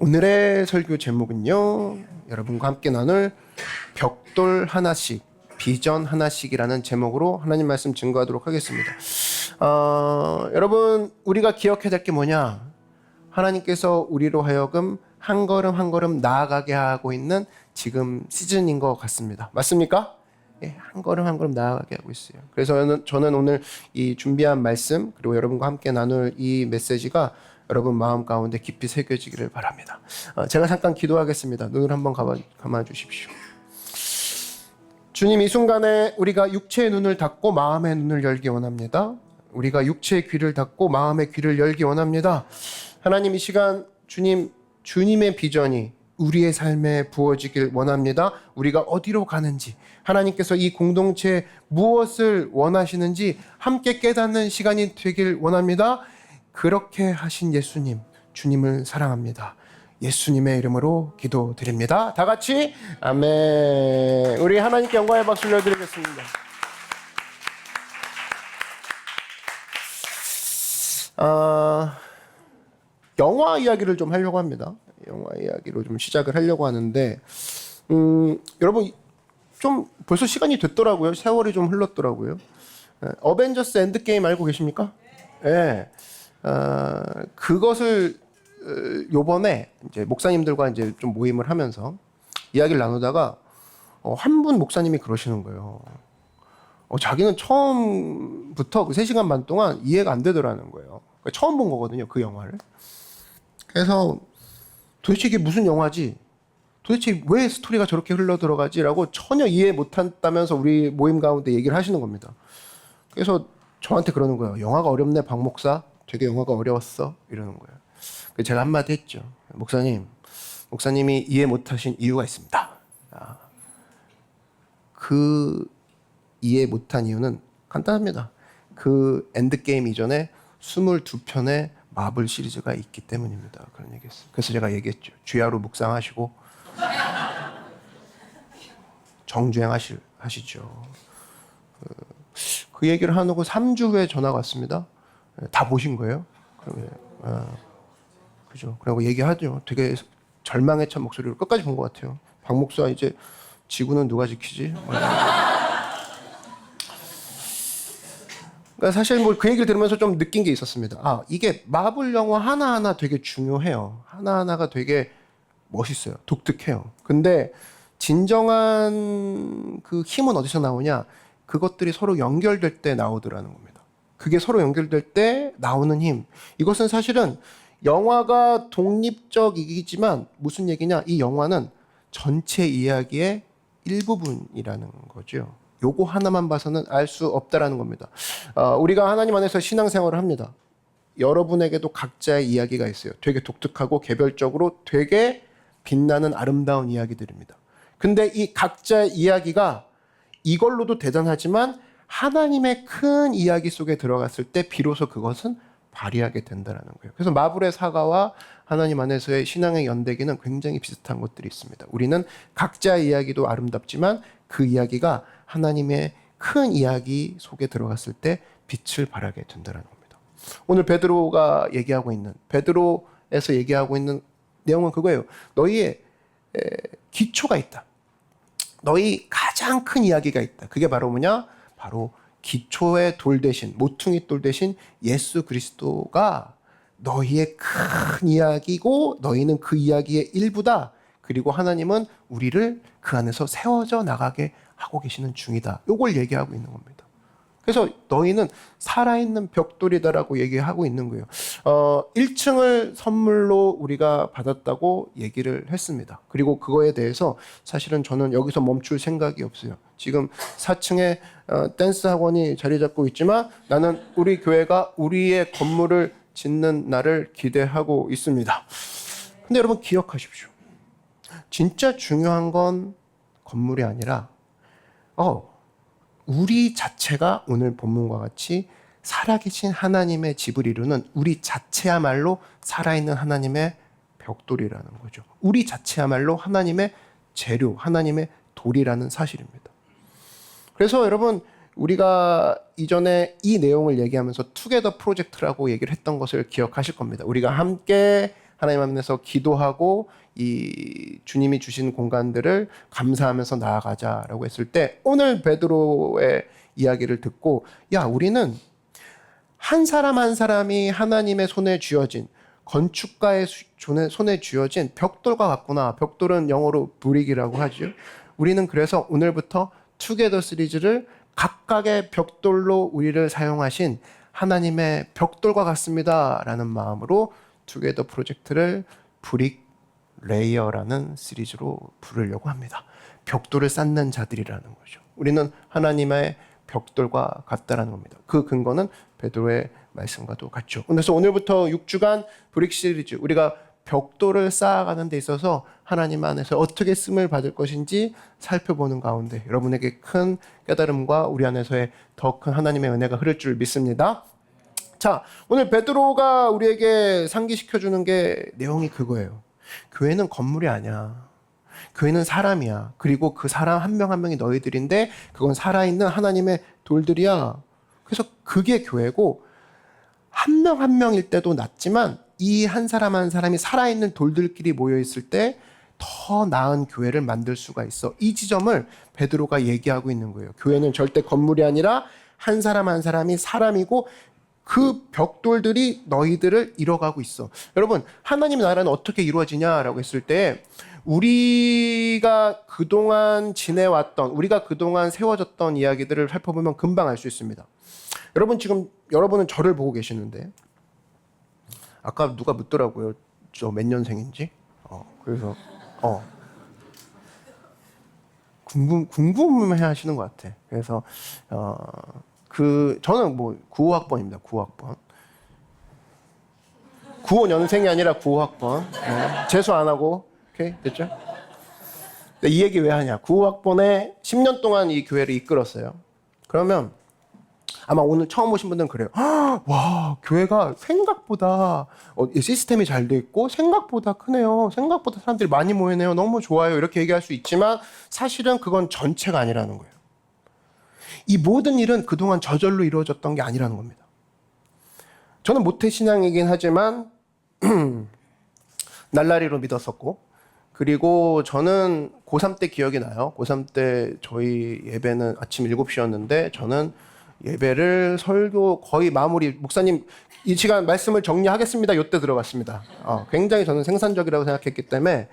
오늘의 설교 제목은요, 여러분과 함께 나눌 벽돌 하나씩, 비전 하나씩이라는 제목으로 하나님 말씀 증거하도록 하겠습니다. 여러분, 우리가 기억해야 될 게 뭐냐? 하나님께서 우리로 하여금 한 걸음 한 걸음 나아가게 하고 있는 지금 시즌인 것 같습니다. 맞습니까? 예, 한 걸음 한 걸음 나아가게 하고 있어요. 그래서 저는 오늘 이 준비한 말씀, 그리고 여러분과 함께 나눌 이 메시지가 여러분 마음 가운데 깊이 새겨지기를 바랍니다. 제가 잠깐 기도하겠습니다. 눈을 한번 감아 주십시오. 주님, 이 순간에 우리가 육체의 눈을 닫고 마음의 눈을 열기 원합니다. 우리가 육체의 귀를 닫고 마음의 귀를 열기 원합니다. 하나님, 이 시간 주님의 비전이 우리의 삶에 부어지길 원합니다. 우리가 어디로 가는지, 하나님께서 이 공동체에 무엇을 원하시는지 함께 깨닫는 시간이 되길 원합니다. 그렇게 하신 예수님, 주님을 사랑합니다. 예수님의 이름으로 기도드립니다. 다 같이 아멘. 우리 하나님께 영광의 박수를 올려드리겠습니다. 영화 이야기를 좀 하려고 합니다. 영화 이야기로 좀 시작을 하려고 하는데, 여러분 좀 벌써 시간이 됐더라고요. 세월이 좀 흘렀더라고요. 어벤져스 엔드게임 알고 계십니까? 네. 그것을 요번에 이제 목사님들과 이제 좀 모임을 하면서 이야기를 나누다가 한 분 목사님이 그러시는 거예요. 자기는 처음부터 그 3시간 반 동안 이해가 안 되더라는 거예요. 그러니까 처음 본 거거든요, 그 영화를. 그래서 도대체 이게 무슨 영화지? 도대체 왜 스토리가 저렇게 흘러들어가지라고 전혀 이해 못한다면서 우리 모임 가운데 얘기를 하시는 겁니다. 그래서 저한테 그러는 거예요. 영화가 어렵네, 박 목사. 되게 영화가 어려웠어. 이러는 거예요. 그래서 제가 한마디 했죠. 목사님이 이해 못하신 이유가 있습니다. 그 이해 못한 이유는 간단합니다. 그 엔드게임 이전에 22편의 마블 시리즈가 있기 때문입니다. 그런 얘기했어요. 그래서 제가 얘기했죠. 주야로 묵상하시고 정주행 하시죠. 그 얘기를 하고 3주 후에 전화가 왔습니다. 다 보신 거예요? 그죠. 그리고 얘기하죠. 되게 절망에 찬 목소리로 끝까지 본 것 같아요. 박 목사, 이제 지구는 누가 지키지? 그러니까 사실 뭐 그 얘기를 들으면서 좀 느낀 게 있었습니다. 이게 마블 영화 하나하나 되게 중요해요. 하나하나가 되게 멋있어요. 독특해요. 근데 진정한 그 힘은 어디서 나오냐? 그것들이 서로 연결될 때 나오더라는 겁니다. 그게 서로 연결될 때 나오는 힘. 이것은 사실은 영화가 독립적이지만 무슨 얘기냐? 이 영화는 전체 이야기의 일부분이라는 거죠. 요거 하나만 봐서는 알 수 없다라는 겁니다. 우리가 하나님 안에서 신앙생활을 합니다. 여러분에게도 각자의 이야기가 있어요. 되게 독특하고 개별적으로 되게 빛나는 아름다운 이야기들입니다. 근데 이 각자의 이야기가 이걸로도 대단하지만 하나님의 큰 이야기 속에 들어갔을 때 비로소 그것은 발휘하게 된다는 거예요. 그래서 마블의 사과와 하나님 안에서의 신앙의 연대기는 굉장히 비슷한 것들이 있습니다. 우리는 각자의 이야기도 아름답지만 그 이야기가 하나님의 큰 이야기 속에 들어갔을 때 빛을 발하게 된다는 겁니다. 오늘 베드로에서 얘기하고 있는 내용은 그거예요. 너희의 기초가 있다. 너희 가장 큰 이야기가 있다. 그게 바로 뭐냐? 바로 기초의 돌 대신, 모퉁이 돌 대신 예수 그리스도가 너희의 큰 이야기고 너희는 그 이야기의 일부다. 그리고 하나님은 우리를 그 안에서 세워져 나가게 하고 계시는 중이다. 이걸 얘기하고 있는 겁니다. 그래서 너희는 살아있는 벽돌이다라고 얘기하고 있는 거예요. 1층을 선물로 우리가 받았다고 얘기를 했습니다. 그리고 그거에 대해서 사실은 저는 여기서 멈출 생각이 없어요. 지금 4층에 댄스 학원이 자리 잡고 있지만 나는 우리 교회가 우리의 건물을 짓는 날을 기대하고 있습니다. 근데 여러분 기억하십시오. 진짜 중요한 건 건물이 아니라 우리 자체가 오늘 본문과 같이 살아계신 하나님의 집을 이루는 우리 자체야말로 살아있는 하나님의 벽돌이라는 거죠. 우리 자체야말로 하나님의 재료, 하나님의 돌이라는 사실입니다. 그래서 여러분, 우리가 이전에 이 내용을 얘기하면서 투게더 프로젝트라고 얘기를 했던 것을 기억하실 겁니다. 우리가 함께 하나님 앞에서 기도하고 이 주님이 주신 공간들을 감사하면서 나아가자라고 했을 때 오늘 베드로의 이야기를 듣고 야 우리는 한 사람 한 사람이 하나님의 손에 쥐어진 건축가의 손에 쥐어진 벽돌과 같구나. 벽돌은 영어로 브릭이라고 하죠. 우리는 그래서 오늘부터 투게더 시리즈를 각각의 벽돌로 우리를 사용하신 하나님의 벽돌과 같습니다 라는 마음으로 투게더 프로젝트를 브릭 레이어라는 시리즈로 부르려고 합니다. 벽돌을 쌓는 자들이라는 거죠. 우리는 하나님의 벽돌과 같다라는 겁니다. 그 근거는 베드로의 말씀과도 같죠. 그래서 오늘부터 6주간 브릭 시리즈 우리가 벽돌을 쌓아가는 데 있어서 하나님 안에서 어떻게 쓰임을 받을 것인지 살펴보는 가운데 여러분에게 큰 깨달음과 우리 안에서의 더 큰 하나님의 은혜가 흐를 줄 믿습니다. 자, 오늘 베드로가 우리에게 상기시켜주는 게 내용이 그거예요. 교회는 건물이 아니야. 교회는 사람이야. 그리고 그 사람 한 명 한 명이 너희들인데 그건 살아있는 하나님의 돌들이야. 그래서 그게 교회고 한 명 한 명일 때도 낫지만 이 한 사람 한 사람이 살아있는 돌들끼리 모여있을 때 더 나은 교회를 만들 수가 있어. 이 지점을 베드로가 얘기하고 있는 거예요. 교회는 절대 건물이 아니라 한 사람 한 사람이 사람이고 그 벽돌들이 너희들을 이뤄가고 있어. 여러분, 하나님의 나라는 어떻게 이루어지냐라고 했을 때 우리가 그동안 지내왔던, 우리가 그동안 세워졌던 이야기들을 살펴보면 금방 알 수 있습니다. 여러분 지금 여러분은 저를 보고 계시는데 아까 누가 묻더라고요. 저 몇 년생인지. 그래서 궁금해 하시는 것 같아. 그래서 저는 뭐 95학번입니다. 95학번. 95년생이 아니라 95학번. 네. 재수 안 하고. 오케이? 됐죠? 이 얘기 왜 하냐? 95학번에 10년 동안 이 교회를 이끌었어요. 그러면 아마 오늘 처음 오신 분들은 그래요. 와, 교회가 생각보다 시스템이 잘 돼 있고 생각보다 크네요. 생각보다 사람들이 많이 모이네요. 너무 좋아요. 이렇게 얘기할 수 있지만 사실은 그건 전체가 아니라는 거예요. 이 모든 일은 그동안 저절로 이루어졌던 게 아니라는 겁니다. 저는 모태신앙이긴 하지만 날라리로 믿었었고 그리고 저는 고3 때 기억이 나요. 고3 때 저희 예배는 아침 7시였는데 저는 예배를 설교 거의 마무리 목사님 이 시간 말씀을 정리하겠습니다. 요때 들어갔습니다. 굉장히 저는 생산적이라고 생각했기 때문에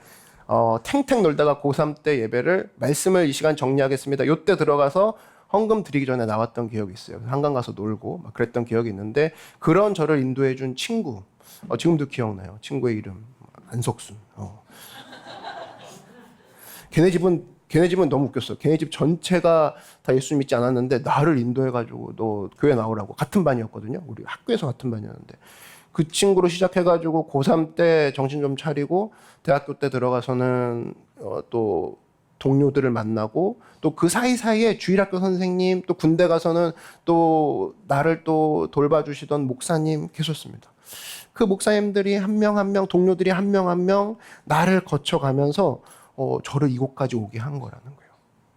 탱탱 놀다가 고3 때 예배를 말씀을 이 시간 정리하겠습니다. 요때 들어가서 헌금 드리기 전에 나왔던 기억이 있어요. 한강 가서 놀고 막 그랬던 기억이 있는데 그런 저를 인도해 준 친구 지금도 기억나요. 친구의 이름 안석순. 걔네 집은 너무 웃겼어. 걔네 집 전체가 다 예수 믿지 않았는데 나를 인도해가지고 너 교회 나오라고. 같은 반이었거든요. 우리 학교에서 같은 반이었는데 그 친구로 시작해가지고 고3 때 정신 좀 차리고 대학교 때 들어가서는 또 동료들을 만나고 또 그 사이사이에 주일학교 선생님 또 군대 가서는 또 나를 또 돌봐주시던 목사님 계셨습니다. 그 목사님들이 한 명 한 명 동료들이 한 명 한 명 나를 거쳐가면서 저를 이곳까지 오게 한 거라는 거예요.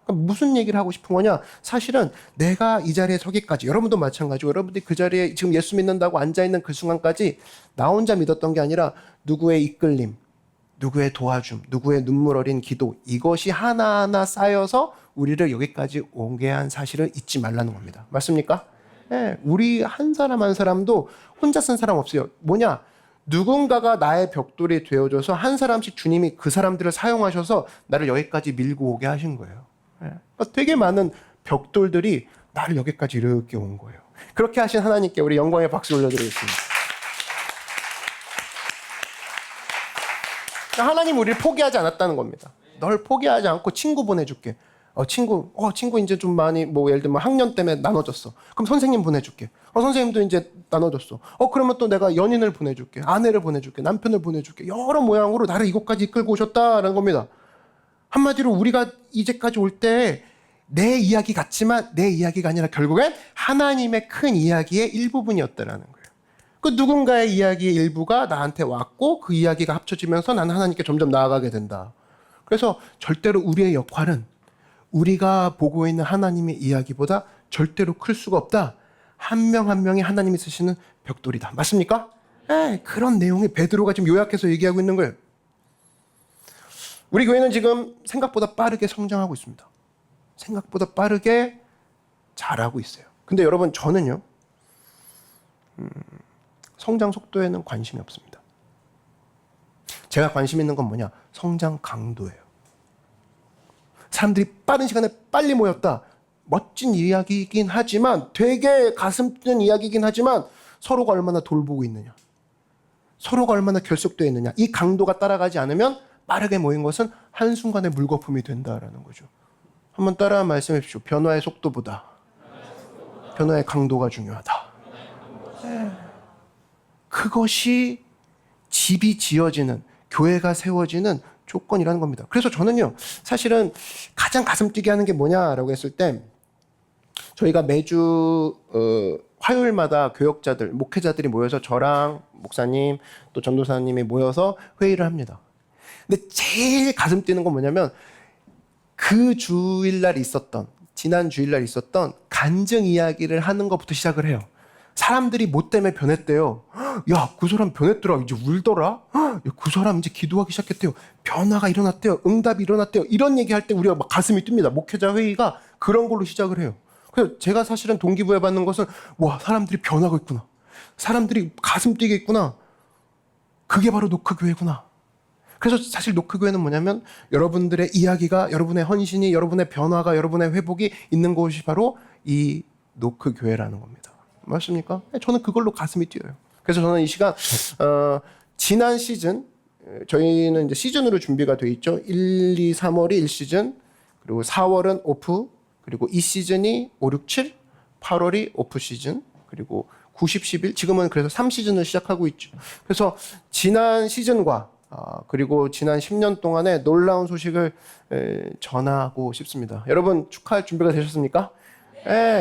그러니까 무슨 얘기를 하고 싶은 거냐? 사실은 내가 이 자리에 서기까지 여러분도 마찬가지고 여러분들이 그 자리에 지금 예수 믿는다고 앉아있는 그 순간까지 나 혼자 믿었던 게 아니라 누구의 이끌림, 누구의 도와줌, 누구의 눈물 어린 기도 이것이 하나하나 쌓여서 우리를 여기까지 오게 한 사실을 잊지 말라는 겁니다. 맞습니까? 네, 우리 한 사람 한 사람도 혼자 쓴 사람 없어요. 뭐냐? 누군가가 나의 벽돌이 되어줘서 한 사람씩 주님이 그 사람들을 사용하셔서 나를 여기까지 밀고 오게 하신 거예요. 네. 되게 많은 벽돌들이 나를 여기까지 이렇게 온 거예요. 그렇게 하신 하나님께 우리 영광의 박수 올려드리겠습니다. 하나님 우리를 포기하지 않았다는 겁니다. 널 포기하지 않고 친구 보내줄게. 친구 이제 좀 많이 예를 들면 학년 때문에 나눠졌어. 그럼 선생님 보내줄게. 선생님도 이제 나눠졌어. 그러면 또 내가 연인을 보내줄게. 아내를 보내줄게. 남편을 보내줄게. 여러 모양으로 나를 이곳까지 이끌고 오셨다라는 겁니다. 한마디로 우리가 이제까지 올 때 내 이야기 같지만 내 이야기가 아니라 결국엔 하나님의 큰 이야기의 일부분이었다라는 거예요. 그 누군가의 이야기의 일부가 나한테 왔고 그 이야기가 합쳐지면서 나는 하나님께 점점 나아가게 된다. 그래서 절대로 우리의 역할은 우리가 보고 있는 하나님의 이야기보다 절대로 클 수가 없다. 한 명 한 명이 하나님이 쓰시는 벽돌이다. 맞습니까? 그런 내용이 베드로가 지금 요약해서 얘기하고 있는 거예요. 우리 교회는 지금 생각보다 빠르게 성장하고 있습니다. 생각보다 빠르게 잘하고 있어요. 근데 여러분, 저는요, 성장 속도에는 관심이 없습니다. 제가 관심 있는 건 뭐냐? 성장 강도예요. 사람들이 빠른 시간에 빨리 모였다. 멋진 이야기이긴 하지만, 되게 가슴 뛰는 이야기이긴 하지만, 서로가 얼마나 돌보고 있느냐, 서로가 얼마나 결속되어 있느냐, 이 강도가 따라가지 않으면 빠르게 모인 것은 한순간에 물거품이 된다라는 거죠. 한번 따라 말씀해 주십시오. 변화의 속도보다 변화의 강도가 중요하다. 그것이 집이 지어지는, 교회가 세워지는 조건이라는 겁니다. 그래서 저는요, 사실은 가장 가슴 뛰게 하는 게 뭐냐라고 했을 때, 저희가 매주 화요일마다 교역자들, 목회자들이 모여서 저랑 목사님 또 전도사님이 모여서 회의를 합니다. 근데 제일 가슴 뛰는 건 뭐냐면, 그 주일날 있었던, 지난 주일날 있었던 간증 이야기를 하는 것부터 시작을 해요. 사람들이 뭐 때문에 변했대요. 야, 그 사람 변했더라. 이제 울더라. 야, 그 사람 이제 기도하기 시작했대요. 변화가 일어났대요. 응답이 일어났대요. 이런 얘기할 때 우리가 막 가슴이 뜁니다. 목회자 회의가 그런 걸로 시작을 해요. 그래서 제가 사실은 동기부여 받는 것은, 와, 사람들이 변하고 있구나. 사람들이 가슴 뛰게 있구나. 그게 바로 노크교회구나. 그래서 사실 노크교회는 뭐냐면, 여러분들의 이야기가, 여러분의 헌신이, 여러분의 변화가, 여러분의 회복이 있는 곳이 바로 이 노크교회라는 겁니다. 맞습니까? 저는 그걸로 가슴이 뛰어요. 그래서 저는 이 시간, 지난 시즌, 저희는 이제 시즌으로 준비가 돼 있죠. 1, 2, 3월이 1시즌, 그리고 4월은 오프, 그리고 이 시즌이 5, 6, 7, 8월이 오프 시즌, 그리고 90, 11, 지금은 그래서 3시즌을 시작하고 있죠. 그래서 지난 시즌과 그리고 지난 10년 동안의 놀라운 소식을 전하고 싶습니다. 여러분, 축하할 준비가 되셨습니까?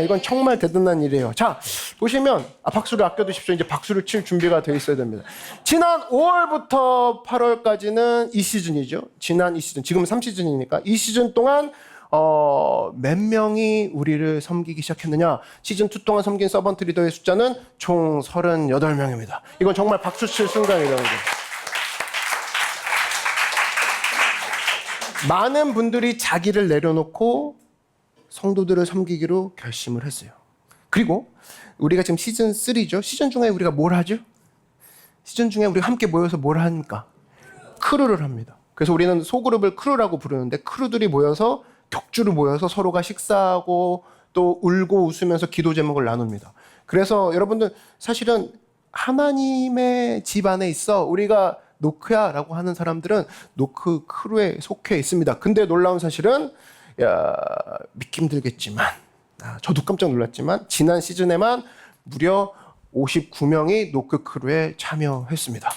이건 정말 대단한 일이에요. 자, 보시면, 박수를 아껴두십시오. 이제 박수를 칠 준비가 되어 있어야 됩니다. 지난 5월부터 8월까지는 이 시즌이죠. 지난 이 시즌, 지금은 3시즌이니까 이 시즌 동안 몇 명이 우리를 섬기기 시작했느냐? 시즌2 동안 섬긴 서번트 리더의 숫자는 총 38명입니다. 이건 정말 박수 칠 순간이라는 거예요. 많은 분들이 자기를 내려놓고 성도들을 섬기기로 결심을 했어요. 그리고 우리가 지금 시즌3죠. 시즌 중에 우리가 뭘 하죠? 시즌 중에 우리가 함께 모여서 뭘 합니까? 크루를 합니다. 그래서 우리는 소그룹을 크루라고 부르는데, 크루들이 모여서, 격주로 모여서 서로가 식사하고 또 울고 웃으면서 기도 제목을 나눕니다. 그래서 여러분들, 사실은 하나님의 집 안에 있어 우리가 노크야 라고 하는 사람들은 노크 크루에 속해 있습니다. 근데 놀라운 사실은, 믿기 힘들겠지만, 저도 깜짝 놀랐지만, 지난 시즌에만 무려 59명이 노크 크루에 참여했습니다.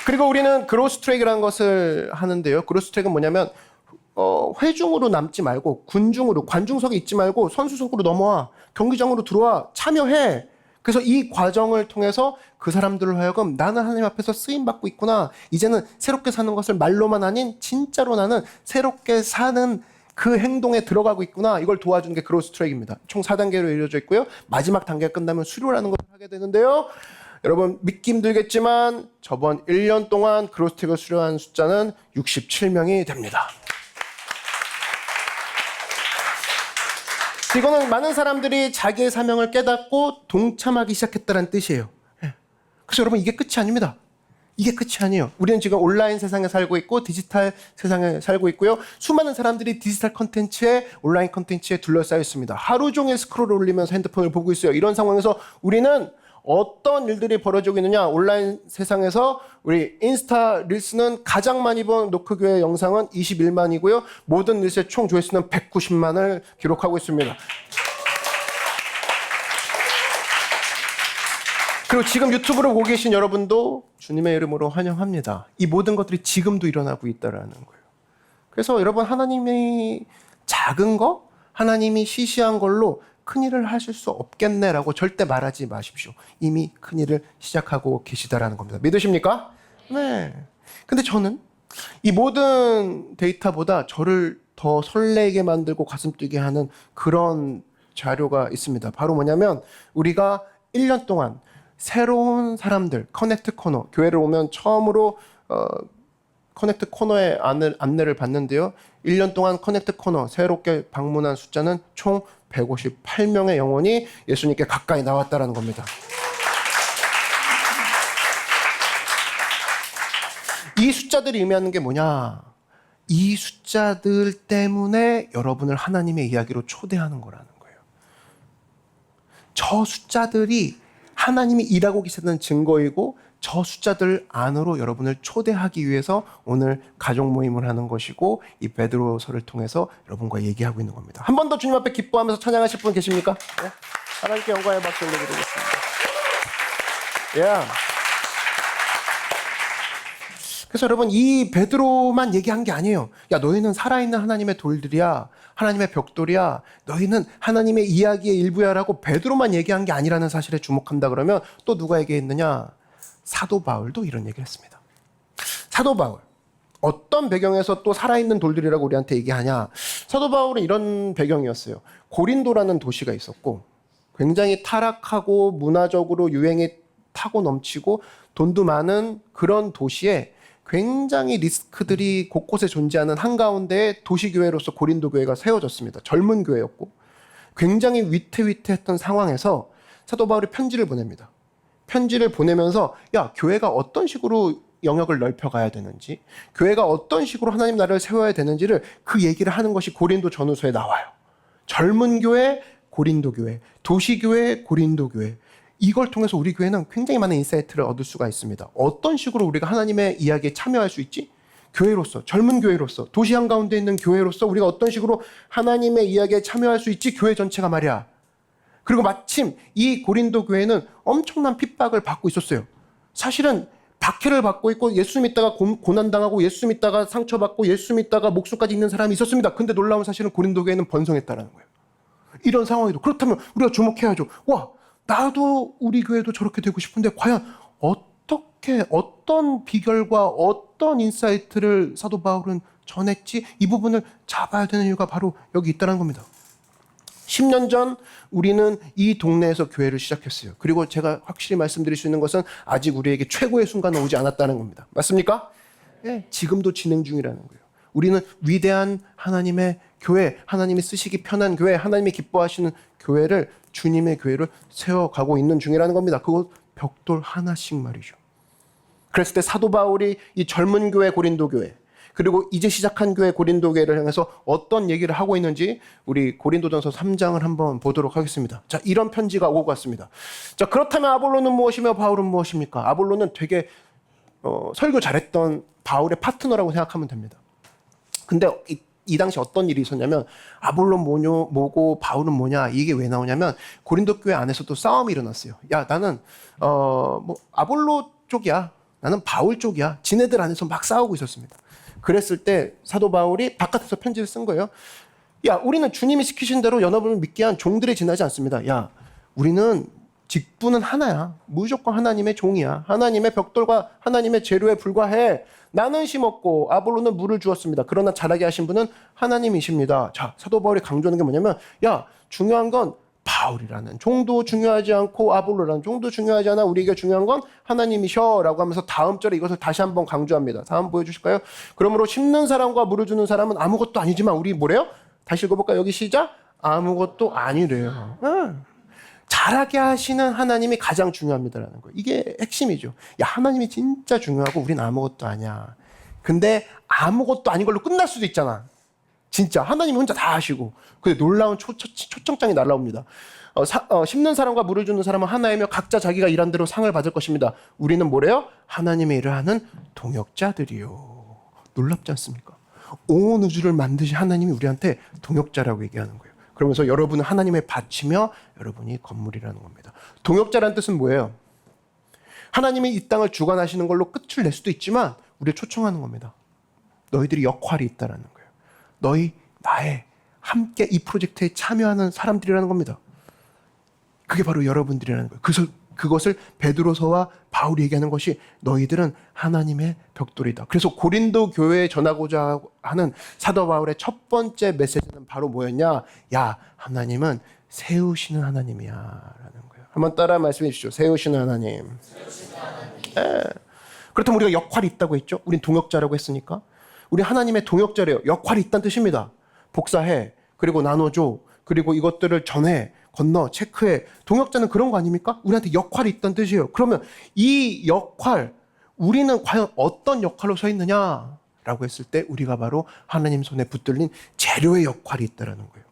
그리고 우리는 그로스 트랙이라는 것을 하는데요. 그로스 트랙은 뭐냐면, 회중으로 남지 말고 군중으로, 관중석에 있지 말고 선수석으로 넘어와, 경기장으로 들어와, 참여해. 그래서 이 과정을 통해서 그 사람들을 하여금, 나는 하나님 앞에서 쓰임받고 있구나, 이제는 새롭게 사는 것을 말로만 아닌 진짜로 나는 새롭게 사는 그 행동에 들어가고 있구나, 이걸 도와주는 게 그로스 트랙입니다. 총 4단계로 이루어져 있고요. 마지막 단계가 끝나면 수료라는 것을 하게 되는데요. 여러분, 믿기 힘들겠지만 저번 1년 동안 그로스 트랙을 수료한 숫자는 67명이 됩니다. 이거는 많은 사람들이 자기의 사명을 깨닫고 동참하기 시작했다는 뜻이에요. 그래서 여러분, 이게 끝이 아닙니다. 이게 끝이 아니에요. 우리는 지금 온라인 세상에 살고 있고 디지털 세상에 살고 있고요. 수많은 사람들이 디지털 컨텐츠에, 온라인 컨텐츠에 둘러싸여 있습니다. 하루 종일 스크롤을 올리면서 핸드폰을 보고 있어요. 이런 상황에서 우리는 어떤 일들이 벌어지고 있느냐? 온라인 세상에서 우리 인스타 릴스는 가장 많이 본 노크교회 영상은 21만이고요. 모든 릴스의 총 조회수는 190만을 기록하고 있습니다. 그리고 지금 유튜브로 보고 계신 여러분도 주님의 이름으로 환영합니다. 이 모든 것들이 지금도 일어나고 있다는 거예요. 그래서 여러분, 하나님이 작은 거, 하나님이 시시한 걸로 큰일을 하실 수 없겠네라고 절대 말하지 마십시오. 이미 큰일을 시작하고 계시다라는 겁니다. 믿으십니까? 네. 근데 저는 이 모든 데이터보다 저를 더 설레게 만들고 가슴 뛰게 하는 그런 자료가 있습니다. 바로 뭐냐면 우리가 1년 동안 새로운 사람들, 커넥트 코너, 교회를 오면 처음으로 커넥트 코너의 안내를 받는데요. 1년 동안 커넥트 코너 새롭게 방문한 숫자는 총 158명의 영혼이 예수님께 가까이 나왔다는 겁니다. 이 숫자들이 의미하는 게 뭐냐? 이 숫자들 때문에 여러분을 하나님의 이야기로 초대하는 거라는 거예요. 저 숫자들이 하나님이 일하고 계시다는 증거이고 저 숫자들 안으로 여러분을 초대하기 위해서 오늘 가족 모임을 하는 것이고 이 베드로서를 통해서 여러분과 얘기하고 있는 겁니다. 한 번 더 주님 앞에 기뻐하면서 찬양하실 분 계십니까? 네? 하나님께 영광의 박수 올려드리겠습니다. 그래서 여러분 이 베드로만 얘기한 게 아니에요. 야, 너희는 살아있는 하나님의 돌들이야. 하나님의 벽돌이야. 너희는 하나님의 이야기의 일부야라고 베드로만 얘기한 게 아니라는 사실에 주목한다 그러면 또 누가 얘기했느냐? 사도 바울도 이런 얘기를 했습니다. 사도 바울. 어떤 배경에서 또 살아있는 돌들이라고 우리한테 얘기하냐? 사도 바울은 이런 배경이었어요. 고린도라는 도시가 있었고 굉장히 타락하고 문화적으로 유행이 타고 넘치고 돈도 많은 그런 도시에 굉장히 리스크들이 곳곳에 존재하는 한가운데 도시교회로서 고린도 교회가 세워졌습니다. 젊은 교회였고 굉장히 위태위태했던 상황에서 사도 바울이 편지를 보냅니다. 편지를 보내면서 야, 교회가 어떤 식으로 영역을 넓혀가야 되는지, 교회가 어떤 식으로 하나님 나라를 세워야 되는지를 그 얘기를 하는 것이 고린도 전후서에 나와요. 젊은 교회, 고린도 교회, 도시교회, 고린도 교회. 이걸 통해서 우리 교회는 굉장히 많은 인사이트를 얻을 수가 있습니다. 어떤 식으로 우리가 하나님의 이야기에 참여할 수 있지? 교회로서, 젊은 교회로서, 도시 한가운데 있는 교회로서 우리가 어떤 식으로 하나님의 이야기에 참여할 수 있지? 교회 전체가 말이야. 그리고 마침 이 고린도 교회는 엄청난 핍박을 받고 있었어요. 사실은 박해를 받고 있고 예수 믿다가 고난당하고 예수 믿다가 상처받고 예수 믿다가 목숨까지 잃는 사람이 있었습니다. 근데 놀라운 사실은 고린도 교회는 번성했다는 거예요. 이런 상황에도. 그렇다면 우리가 주목해야죠. 와, 나도 우리 교회도 저렇게 되고 싶은데 과연 어떻게 어떤 비결과 어떤 인사이트를 사도 바울은 전했지? 이 부분을 잡아야 되는 이유가 바로 여기 있다는 겁니다. 10년 전 우리는 이 동네에서 교회를 시작했어요. 그리고 제가 확실히 말씀드릴 수 있는 것은 아직 우리에게 최고의 순간은 오지 않았다는 겁니다. 맞습니까? 네, 지금도 진행 중이라는 거예요. 우리는 위대한 하나님의 교회, 하나님이 쓰시기 편한 교회, 하나님이 기뻐하시는 교회를 주님의 교회를 세워가고 있는 중이라는 겁니다. 그거 벽돌 하나씩 말이죠. 그랬을 때 사도 바울이 이 젊은 교회 고린도 교회 그리고 이제 시작한 교회 고린도 교회를 향해서 어떤 얘기를 하고 있는지 우리 고린도전서 3장을 한번 보도록 하겠습니다. 자, 이런 편지가 오고 갔습니다. 자, 그렇다면 아볼로는 무엇이며 바울은 무엇입니까? 아볼로는 되게 설교 잘했던 바울의 파트너라고 생각하면 됩니다. 근데 이 당시 어떤 일이 있었냐면 아볼로 뭐고 바울은 뭐냐 이게 왜 나오냐면 고린도 교회 안에서도 싸움이 일어났어요. 야, 나는 아볼로 쪽이야. 나는 바울 쪽이야. 지네들 안에서 막 싸우고 있었습니다. 그랬을 때 사도 바울이 바깥에서 편지를 쓴 거예요. 야, 우리는 주님이 시키신 대로 연합을 믿게 한 종들에 지나지 않습니다. 야, 우리는 직분은 하나야. 무조건 하나님의 종이야. 하나님의 벽돌과 하나님의 재료에 불과해. 나는 심었고 아볼로는 물을 주었습니다. 그러나 자라게 하신 분은 하나님이십니다. 자, 사도 바울이 강조하는 게 뭐냐면 야, 중요한 건 바울이라는 종도 중요하지 않고 아볼로라는 종도 중요하지 않아. 우리에게 중요한 건 하나님이셔 라고 하면서 다음 절에 이것을 다시 한번 강조합니다. 다음 보여주실까요? 그러므로 심는 사람과 물을 주는 사람은 아무것도 아니지만 우리 뭐래요? 다시 읽어볼까요? 여기 시작. 아무것도 아니래요. 자라게 하시는 하나님이 가장 중요합니다라는 거예요. 이게 핵심이죠. 야, 하나님이 진짜 중요하고 우린 아무것도 아니야. 근데 아무것도 아닌 걸로 끝날 수도 있잖아. 진짜 하나님이 혼자 다 하시고. 근데 놀라운 초청장이 날라옵니다. 심는 사람과 물을 주는 사람은 하나이며 각자 자기가 일한 대로 상을 받을 것입니다. 우리는 뭐래요? 하나님의 일을 하는 동역자들이요. 놀랍지 않습니까? 온 우주를 만드신 하나님이 우리한테 동역자라고 얘기하는 거예요. 그러면서 여러분은 하나님의 밭이며 여러분이 건물이라는 겁니다. 동역자라는 뜻은 뭐예요? 하나님이 이 땅을 주관하시는 걸로 끝을 낼 수도 있지만 우리를 초청하는 겁니다. 너희들이 역할이 있다는 거예요. 너희 나의 함께 이 프로젝트에 참여하는 사람들이라는 겁니다. 그게 바로 여러분들이라는 거예요. 그것을 베드로서와 바울이 얘기하는 것이 너희들은 하나님의 벽돌이다. 그래서 고린도 교회에 전하고자 하는 사도 바울의 첫 번째 메시지는 바로 뭐였냐? 야, 하나님은 세우시는 하나님이야라는 거예요. 한번 따라 말씀해 주시죠. 세우시는 하나님. 예. 그렇다면 우리가 역할이 있다고 했죠. 우린 동역자라고 했으니까. 우리 하나님의 동역자래요. 역할이 있다는 뜻입니다. 복사해, 그리고 나눠줘, 그리고 이것들을 전해, 건너, 체크해. 동역자는 그런 거 아닙니까? 우리한테 역할이 있다는 뜻이에요. 그러면 이 역할, 우리는 과연 어떤 역할로 서 있느냐라고 했을 때 우리가 바로 하나님 손에 붙들린 재료의 역할이 있다는 거예요.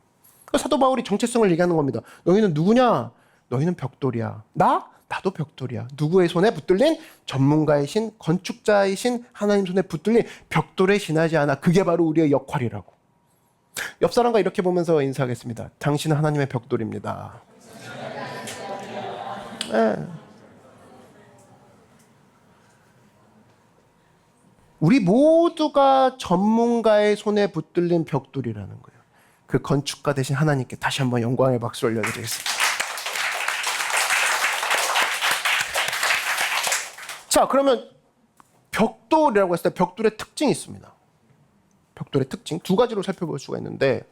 사도 바울이 정체성을 얘기하는 겁니다. 너희는 누구냐? 너희는 벽돌이야. 나도 벽돌이야. 누구의 손에 붙들린? 전문가이신 건축자이신 하나님 손에 붙들린 벽돌에 지나지 않아. 그게 바로 우리의 역할이라고. 옆 사람과 이렇게 보면서 인사하겠습니다. 당신은 하나님의 벽돌입니다. 네. 우리 모두가 전문가의 손에 붙들린 벽돌이라는 거예요. 그 건축가 되신 하나님께 다시 한번 영광의 박수 올려드리겠습니다. 자, 그러면 벽돌이라고 했을 때 벽돌의 특징이 있습니다. 벽돌의 특징 두 가지로 살펴볼 수가 있는데,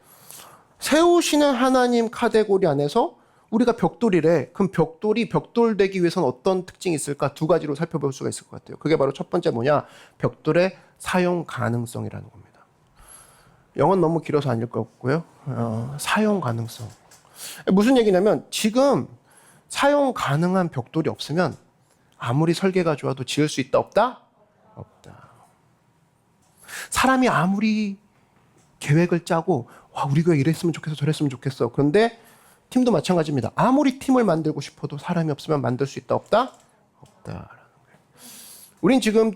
세우시는 하나님 카테고리 안에서 우리가 벽돌이래. 그럼 벽돌이 벽돌 되기 위해서는 어떤 특징이 있을까? 두 가지로 살펴볼 수가 있을 것 같아요. 그게 바로 첫 번째 뭐냐? 벽돌의 사용 가능성이라는 겁니다. 영어는 너무 길어서 안 읽을 것 같고요. 사용 가능성. 무슨 얘기냐면 지금 사용 가능한 벽돌이 없으면 아무리 설계가 좋아도 지을 수 있다 없다? 없다. 사람이 아무리 계획을 짜고 와 우리 교회 이랬으면 좋겠어 저랬으면 좋겠어. 그런데 팀도 마찬가지입니다. 아무리 팀을 만들고 싶어도 사람이 없으면 만들 수 있다 없다? 없다라는 거예요. 우린 지금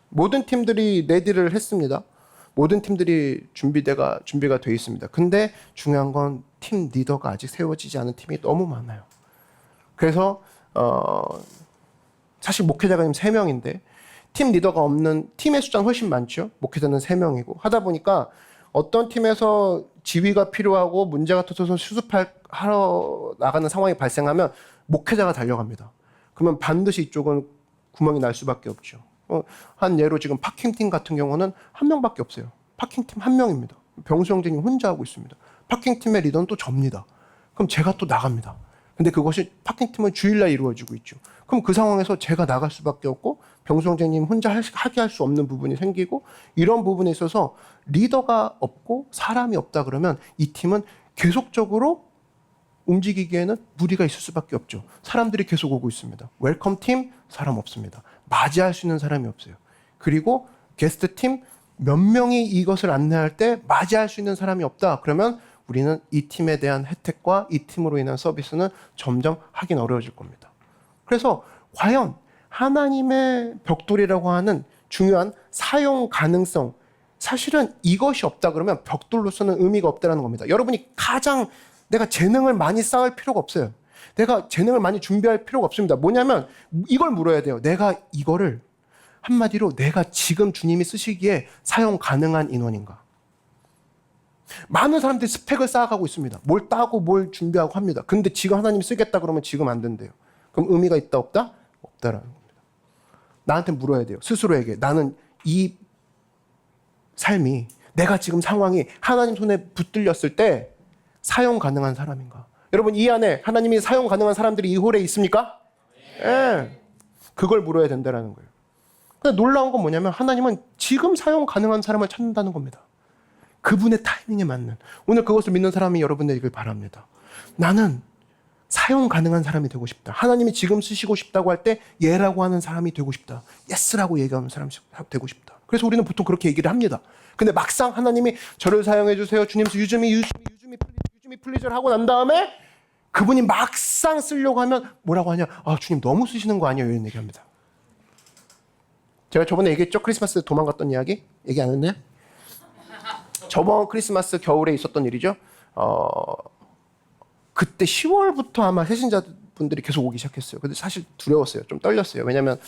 모든 팀들이 레디를 했습니다. 모든 팀들이 준비가 돼 있습니다. 근데 중요한 건 팀 리더가 아직 세워지지 않은 팀이 너무 많아요. 그래서 사실 목회자가 지금 3명인데 팀 리더가 없는 팀의 숫자는 훨씬 많죠. 목회자는 3명이고 하다 보니까 어떤 팀에서 지휘가 필요하고 문제가 터져서 수습하러 나가는 상황이 발생하면 목회자가 달려갑니다. 그러면 반드시 이쪽은 구멍이 날 수밖에 없죠. 한 예로 지금 파킹팀 같은 경우는 1명밖에 없어요. 파킹팀 1명입니다. 병수 형제님 혼자 하고 있습니다. 파킹팀의 리더는 또 접니다. 그럼 제가 또 나갑니다. 근데 그것이 파킹팀은 주일날 이루어지고 있죠. 그럼 그 상황에서 제가 나갈 수밖에 없고 병수 형제님 혼자 하게 할 수 없는 부분이 생기고, 이런 부분에 있어서 리더가 없고 사람이 없다 그러면 이 팀은 계속적으로 움직이기에는 무리가 있을 수밖에 없죠. 사람들이 계속 오고 있습니다. 웰컴 팀 사람 없습니다. 맞이할 수 있는 사람이 없어요. 그리고 게스트 팀 몇 명이 이것을 안내할 때 맞이할 수 있는 사람이 없다. 그러면 우리는 이 팀에 대한 혜택과 이 팀으로 인한 서비스는 점점 하긴 어려워질 겁니다. 그래서 과연 하나님의 벽돌이라고 하는 중요한 사용 가능성, 사실은 이것이 없다 그러면 벽돌로서는 의미가 없다는 겁니다. 여러분이 가장 내가 재능을 많이 쌓을 필요가 없어요. 내가 재능을 많이 준비할 필요가 없습니다. 뭐냐면 이걸 물어야 돼요. 내가 이거를 한마디로 내가 지금 주님이 쓰시기에 사용 가능한 인원인가? 많은 사람들이 스펙을 쌓아가고 있습니다. 뭘 따고 뭘 준비하고 합니다. 근데 지금 하나님이 쓰겠다 그러면 지금 안 된대요. 그럼 의미가 있다 없다? 없다라는 겁니다. 나한테 물어야 돼요. 스스로에게. 나는 이 삶이, 내가 지금 상황이 하나님 손에 붙들렸을 때 사용 가능한 사람인가? 여러분 이 안에 하나님이 사용 가능한 사람들이 이 홀에 있습니까? 예. 그걸 물어야 된다는 거예요. 근데 놀라운 건 뭐냐면 하나님은 지금 사용 가능한 사람을 찾는다는 겁니다. 그분의 타이밍에 맞는. 오늘 그것을 믿는 사람이 여러분에게 바랍니다. 나는 사용 가능한 사람이 되고 싶다. 하나님이 지금 쓰시고 싶다고 할 때 예라고 하는 사람이 되고 싶다. 예스라고 얘기하는 사람이 되고 싶다. 그래서 우리는 보통 그렇게 얘기를 합니다. 근데 막상 하나님이 저를 사용해 주세요. 주님 유즈미 플리즈를 하고 난 다음에 그분이 막상 쓰려고 하면 뭐라고 하냐? 아, 주님 너무 쓰시는 거 아니에요? 이런 얘기합니다. 제가 저번에 얘기했죠? 크리스마스 도망갔던 이야기? 얘기 안 했나요? 저번 크리스마스 겨울에 있었던 일이죠. 그때 10월부터 아마 세신자분들이 계속 오기 시작했어요. 근데 사실 두려웠어요. 좀 떨렸어요. 왜냐하면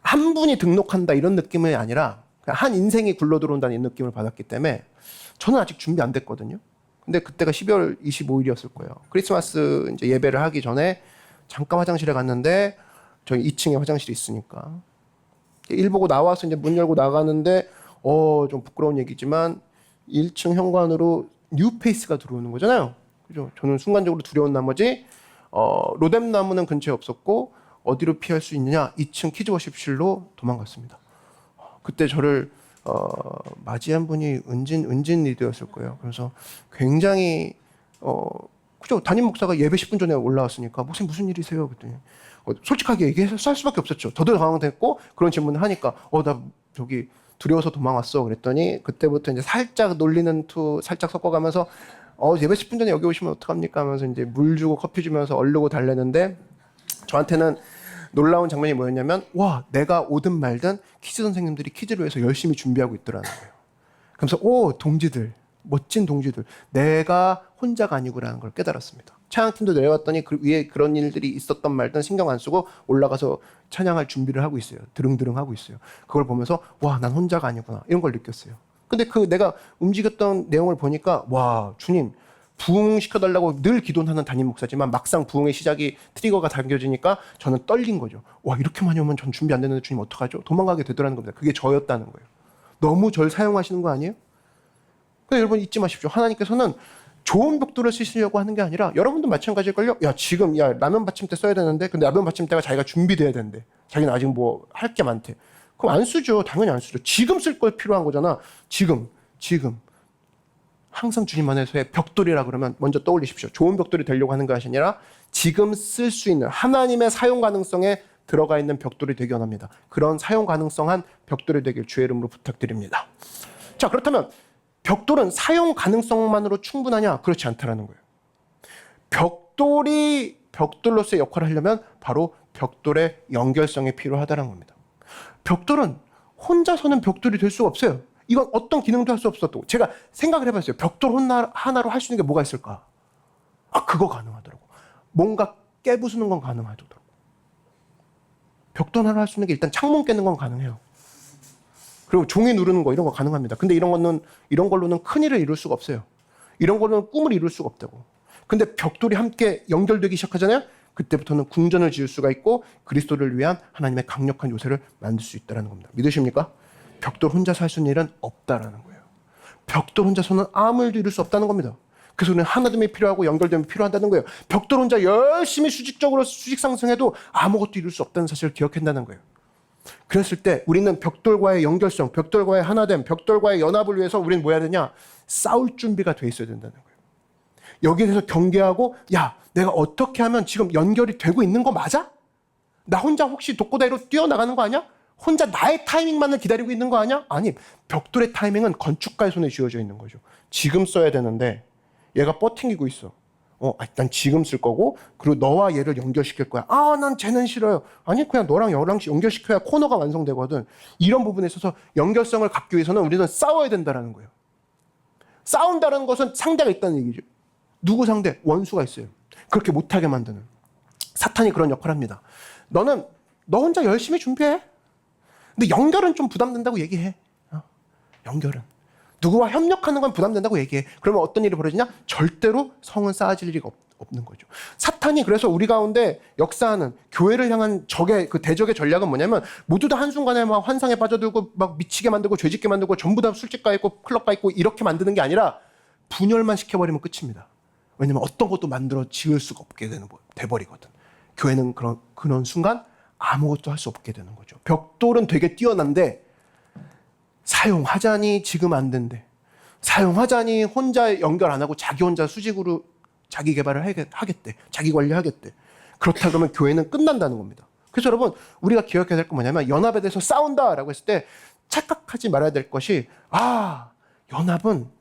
한 분이 등록한다 이런 느낌이 아니라 한 인생이 굴러 들어온다는 느낌을 받았기 때문에 저는 아직 준비 안 됐거든요. 근데 그때가 12월 25일이었을 거예요. 크리스마스 이제 예배를 하기 전에 잠깐 화장실에 갔는데 저희 2층에 화장실이 있으니까 일 보고 나와서 이제 문 열고 나가는데 좀 부끄러운 얘기지만 1층 현관으로 뉴페이스가 들어오는 거잖아요. 그죠? 저는 순간적으로 두려운 나머지 로뎀 나무는 근처에 없었고 어디로 피할 수 있느냐? 2층 키즈워십실로 도망갔습니다. 그때 저를 맞이한 분이 은진 리더였을 거예요. 그래서 굉장히 그죠? 담임 목사가 예배 10분 전에 올라왔으니까 목사님 무슨 일이세요? 그랬더니 솔직하게 얘기해서 쌀 수밖에 없었죠. 저도 당황했고 그런 질문을 하니까 나 저기 두려워서 도망왔어. 그랬더니 그때부터 이제 살짝 놀리는 투 살짝 섞어가면서 예배 10분 전에 여기 오시면 어떡합니까? 하면서 이제 물 주고 커피 주면서 얼르고 달래는데 저한테는 놀라운 장면이 뭐였냐면 와 내가 오든 말든 퀴즈 선생님들이 퀴즈를 위해서 열심히 준비하고 있더라는 거예요. 그러면서 동지들 멋진 동지들 내가 혼자가 아니구라는 걸 깨달았습니다. 찬양팀도 내려왔더니 그 위에 그런 일들이 있었던 말든 신경 안 쓰고 올라가서 찬양할 준비를 하고 있어요. 드릉드릉 하고 있어요. 그걸 보면서 와 난 혼자가 아니구나 이런 걸 느꼈어요. 근데 그 내가 움직였던 내용을 보니까 와 주님 부흥시켜달라고 늘 기도하는 담임 목사지만 막상 부흥의 시작이 트리거가 당겨지니까 저는 떨린 거죠. 와 이렇게 많이 오면 전 준비 안 되는데 주님 어떡하죠? 도망가게 되더라는 겁니다. 그게 저였다는 거예요. 너무 절 사용하시는 거 아니에요? 그러니까 여러분 잊지 마십시오. 하나님께서는 좋은 벽돌을 쓰시려고 하는 게 아니라 여러분도 마찬가지일걸요. 지금 라면 받침대 써야 되는데 근데 라면 받침대가 자기가 준비돼야 되는데 자기는 아직 뭐 할 게 많대. 그럼 안 쓰죠. 당연히 안 쓰죠. 지금 쓸 걸 필요한 거잖아. 지금 항상 주님 안에서의 벽돌이라 그러면 먼저 떠올리십시오. 좋은 벽돌이 되려고 하는 것이 아니라 지금 쓸 수 있는 하나님의 사용 가능성에 들어가 있는 벽돌이 되기 원합니다. 그런 사용 가능성한 벽돌이 되길 주의 이름으로 부탁드립니다. 자 그렇다면 벽돌은 사용 가능성만으로 충분하냐? 그렇지 않다라는 거예요. 벽돌이 벽돌로서의 역할을 하려면 바로 벽돌의 연결성이 필요하다는 겁니다. 벽돌은 혼자서는 벽돌이 될 수가 없어요. 이건 어떤 기능도 할 수 없었고 제가 생각을 해봤어요. 벽돌 하나로 할 수 있는 게 뭐가 있을까? 그거 가능하더라고. 뭔가 깨부수는 건 가능하더라고. 벽돌 하나 할 수 있는 게 일단 창문 깨는 건 가능해요. 그리고 종이 누르는 거 이런 거 가능합니다. 근데 이런 걸로는 큰 일을 이룰 수가 없어요. 이런 걸로는 꿈을 이룰 수가 없다고. 근데 벽돌이 함께 연결되기 시작하잖아요. 그때부터는 궁전을 지을 수가 있고 그리스도를 위한 하나님의 강력한 요새를 만들 수 있다는 겁니다. 믿으십니까? 벽돌 혼자서 할 수 있는 일은 없다라는 거예요. 벽돌 혼자서는 아무 일도 이룰 수 없다는 겁니다. 그래서 우리는 하나됨이 필요하고 연결됨이 필요하다는 거예요. 벽돌 혼자 열심히 수직적으로 수직 상승해도 아무것도 이룰 수 없다는 사실을 기억한다는 거예요. 그랬을 때 우리는 벽돌과의 연결성, 벽돌과의 하나됨, 벽돌과의 연합을 위해서 우리는 뭐 해야 되냐? 싸울 준비가 돼 있어야 된다는 거예요. 여기에 대해서 경계하고 내가 어떻게 하면 지금 연결이 되고 있는 거 맞아? 나 혼자 혹시 독고다이로 뛰어나가는 거 아니야? 혼자 나의 타이밍만을 기다리고 있는 거 아니야? 아니, 벽돌의 타이밍은 건축가의 손에 쥐어져 있는 거죠. 지금 써야 되는데 얘가 버팅기고 있어. 난 지금 쓸 거고 그리고 너와 얘를 연결시킬 거야. 난 쟤는 싫어요. 아니 그냥 너랑 얘랑 연결시켜야 코너가 완성되거든. 이런 부분에 있어서 연결성을 갖기 위해서는 우리는 싸워야 된다는 거예요. 싸운다는 것은 상대가 있다는 얘기죠. 누구 상대? 원수가 있어요. 그렇게 못하게 만드는. 사탄이 그런 역할을 합니다. 너 혼자 열심히 준비해. 근데 연결은 좀 부담된다고 얘기해. 연결은. 누구와 협력하는 건 부담된다고 얘기해. 그러면 어떤 일이 벌어지냐? 절대로 성은 쌓아질 일이 없는 거죠. 사탄이 그래서 우리 가운데 역사하는 교회를 향한 대적의 전략은 뭐냐면 모두 다 한순간에 막 환상에 빠져들고 막 미치게 만들고 죄짓게 만들고 전부 다 술집 가 있고 클럽 가 있고 이렇게 만드는 게 아니라 분열만 시켜버리면 끝입니다. 왜냐면 어떤 것도 만들어 지을 수가 없게 돼버리거든. 교회는 그런 순간 아무것도 할 수 없게 되는 거죠. 벽돌은 되게 뛰어난데 사용하자니 지금 안 된대. 사용하자니 혼자 연결 안 하고 자기 혼자 수직으로 자기 개발을 하겠대. 자기 관리하겠대. 그렇다 그러면 교회는 끝난다는 겁니다. 그래서 여러분 우리가 기억해야 될 건 뭐냐면 연합에 대해서 싸운다라고 했을 때 착각하지 말아야 될 것이 연합은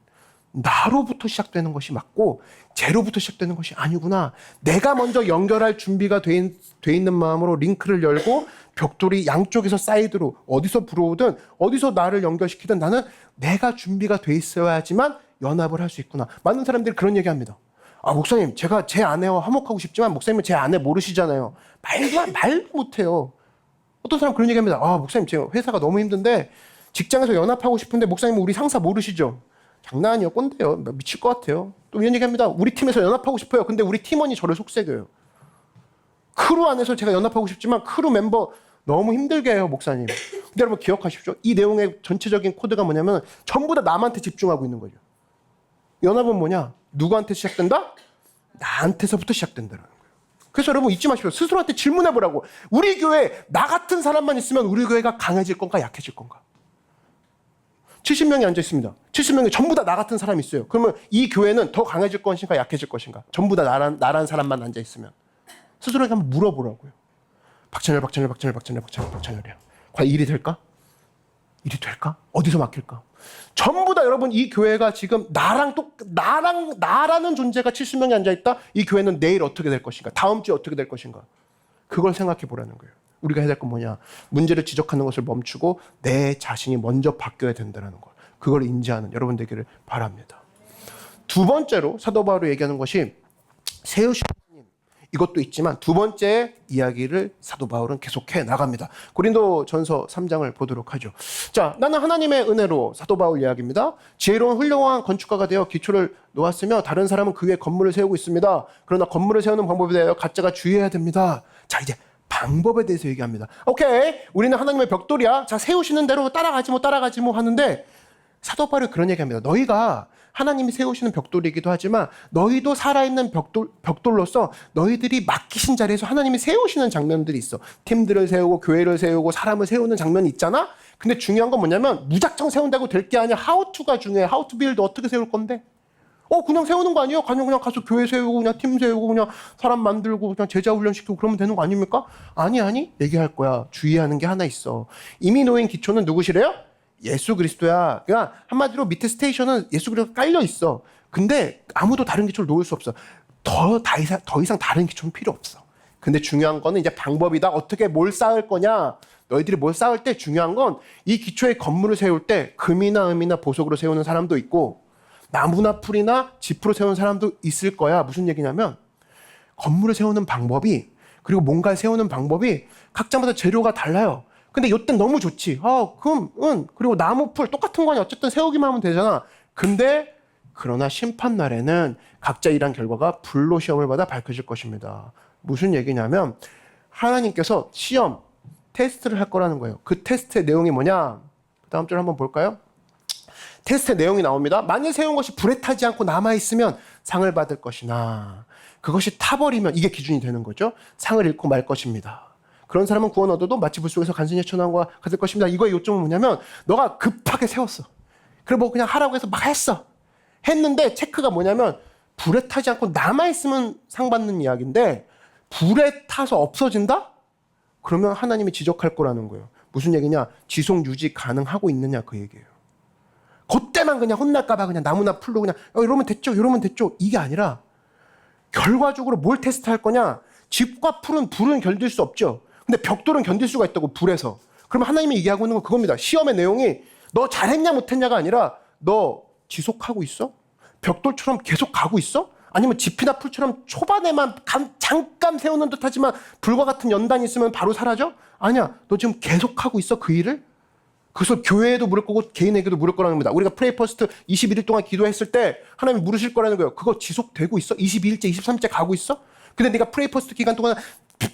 나로부터 시작되는 것이 맞고 쟤로부터 시작되는 것이 아니구나. 내가 먼저 연결할 준비가 돼 있는 마음으로 링크를 열고 벽돌이 양쪽에서 사이드로 어디서 불어오든 어디서 나를 연결시키든 나는 내가 준비가 돼 있어야지만 연합을 할 수 있구나. 많은 사람들이 그런 얘기합니다. 목사님 제가 제 아내와 화목하고 싶지만 목사님은 제 아내 모르시잖아요. 말도 못해요. 어떤 사람 그런 얘기합니다. 목사님 제 회사가 너무 힘든데 직장에서 연합하고 싶은데 목사님은 우리 상사 모르시죠? 장난 아니에요. 꼰대요. 미칠 것 같아요. 또 이런 얘기합니다. 우리 팀에서 연합하고 싶어요. 근데 우리 팀원이 저를 속삭여요. 크루 안에서 제가 연합하고 싶지만 크루 멤버 너무 힘들게 해요, 목사님. 근데 여러분 기억하십시오. 이 내용의 전체적인 코드가 뭐냐면 전부 다 남한테 집중하고 있는 거죠. 연합은 뭐냐? 누구한테 시작된다? 나한테서부터 시작된다는 거예요. 그래서 여러분 잊지 마십시오. 스스로한테 질문해 보라고. 우리 교회 나 같은 사람만 있으면 우리 교회가 강해질 건가 약해질 건가? 70명이 앉아 있습니다. 70명이 전부 다 나 같은 사람이 있어요. 그러면 이 교회는 더 강해질 것인가 약해질 것인가? 전부 다 나란 사람만 앉아 있으면 스스로에게 한번 물어보라고요. 박찬열이야. 과연 일이 될까? 일이 될까? 어디서 맡길까? 전부 다 여러분 이 교회가 지금 나라는 존재가 70명이 앉아있다? 이 교회는 내일 어떻게 될 것인가? 다음 주에 어떻게 될 것인가? 그걸 생각해 보라는 거예요. 우리가 해야 될 건 뭐냐? 문제를 지적하는 것을 멈추고 내 자신이 먼저 바뀌어야 된다는 거. 그걸 인지하는 여러분 되기를 바랍니다. 두 번째로 사도 바울이 얘기하는 것이 세우신 하나님. 이것도 있지만 두 번째 이야기를 사도 바울은 계속해 나갑니다. 고린도전서 3장을 보도록 하죠. 자, 나는 하나님의 은혜로 사도 바울 이야기입니다. 지혜로운 훌륭한 건축가가 되어 기초를 놓았으며 다른 사람은 그 위에 건물을 세우고 있습니다. 그러나 건물을 세우는 방법에 대하여 각자가 주의해야 됩니다. 자, 이제 방법에 대해서 얘기합니다. 오케이, 우리는 하나님의 벽돌이야. 자, 세우시는 대로 따라가지 뭐 하는데 사도 바울이 그런 얘기합니다. 너희가 하나님이 세우시는 벽돌이기도 하지만 너희도 살아있는 벽돌로서 너희들이 맡기신 자리에서 하나님이 세우시는 장면들이 있어. 팀들을 세우고 교회를 세우고 사람을 세우는 장면이 있잖아. 근데 중요한 건 뭐냐면 무작정 세운다고 될 게 아니야. How to가 중요해. How to build. 어떻게 세울 건데? 그냥 세우는 거 아니에요? 그냥 가서 교회 세우고 그냥 팀 세우고 그냥 사람 만들고 그냥 제자 훈련시키고 그러면 되는 거 아닙니까? 아니 얘기할 거야. 주의하는 게 하나 있어. 이미 놓인 기초는 누구시래요? 예수 그리스도야. 그러니까 한마디로 밑에 스테이션은 예수 그리스도가 깔려 있어. 근데 아무도 다른 기초를 놓을 수 없어. 더 이상 다른 기초는 필요 없어. 근데 중요한 거는 이제 방법이다. 어떻게 뭘 쌓을 거냐? 너희들이 뭘 쌓을 때 중요한 건 이 기초에 건물을 세울 때 금이나 음이나 보석으로 세우는 사람도 있고 나무나 풀이나 짚으로 세우는 사람도 있을 거야. 무슨 얘기냐면 건물을 세우는 방법이 그리고 뭔가를 세우는 방법이 각자마다 재료가 달라요. 근데 이땐 너무 좋지. 금, 은, 그리고 나무, 풀 똑같은 거 아니야. 어쨌든 세우기만 하면 되잖아. 근데 그러나 심판날에는 각자 일한 결과가 불로 시험을 받아 밝혀질 것입니다. 무슨 얘기냐면 하나님께서 시험, 테스트를 할 거라는 거예요. 그 테스트의 내용이 뭐냐? 다음 줄 한번 볼까요? 테스트의 내용이 나옵니다. 만일 세운 것이 불에 타지 않고 남아있으면 상을 받을 것이나 그것이 타버리면 이게 기준이 되는 거죠. 상을 잃고 말 것입니다. 그런 사람은 구원 얻어도 마치 불 속에서 간신히 헤쳐나온 것과 같을 것입니다. 이거의 요점은 뭐냐면 너가 급하게 세웠어. 그리고 뭐 그냥 하라고 해서 막 했는데 체크가 뭐냐면 불에 타지 않고 남아있으면 상 받는 이야기인데 불에 타서 없어진다? 그러면 하나님이 지적할 거라는 거예요. 무슨 얘기냐? 지속 유지 가능하고 있느냐 그 얘기예요. 그때만 그냥 혼날까봐 그냥 나무나 풀로 그냥 이러면 됐죠. 이게 아니라 결과적으로 뭘 테스트할 거냐? 집과 풀은 불은 견딜 수 없죠. 근데 벽돌은 견딜 수가 있다고 불에서. 그러면 하나님이 얘기하고 있는 건 그겁니다. 시험의 내용이 너 잘했냐 못했냐가 아니라 너 지속하고 있어? 벽돌처럼 계속 가고 있어? 아니면 짚이나 풀처럼 초반에만 잠깐 세우는 듯 하지만 불과 같은 연단이 있으면 바로 사라져? 아니야. 너 지금 계속하고 있어 그 일을? 그래서 교회에도 물을 거고 개인에게도 물을 거라는 겁니다. 우리가 프레이 퍼스트 21일 동안 기도했을 때 하나님이 물으실 거라는 거예요. 그거 지속되고 있어? 22일째, 23일째 가고 있어? 근데 네가 프레이 퍼스트 기간 동안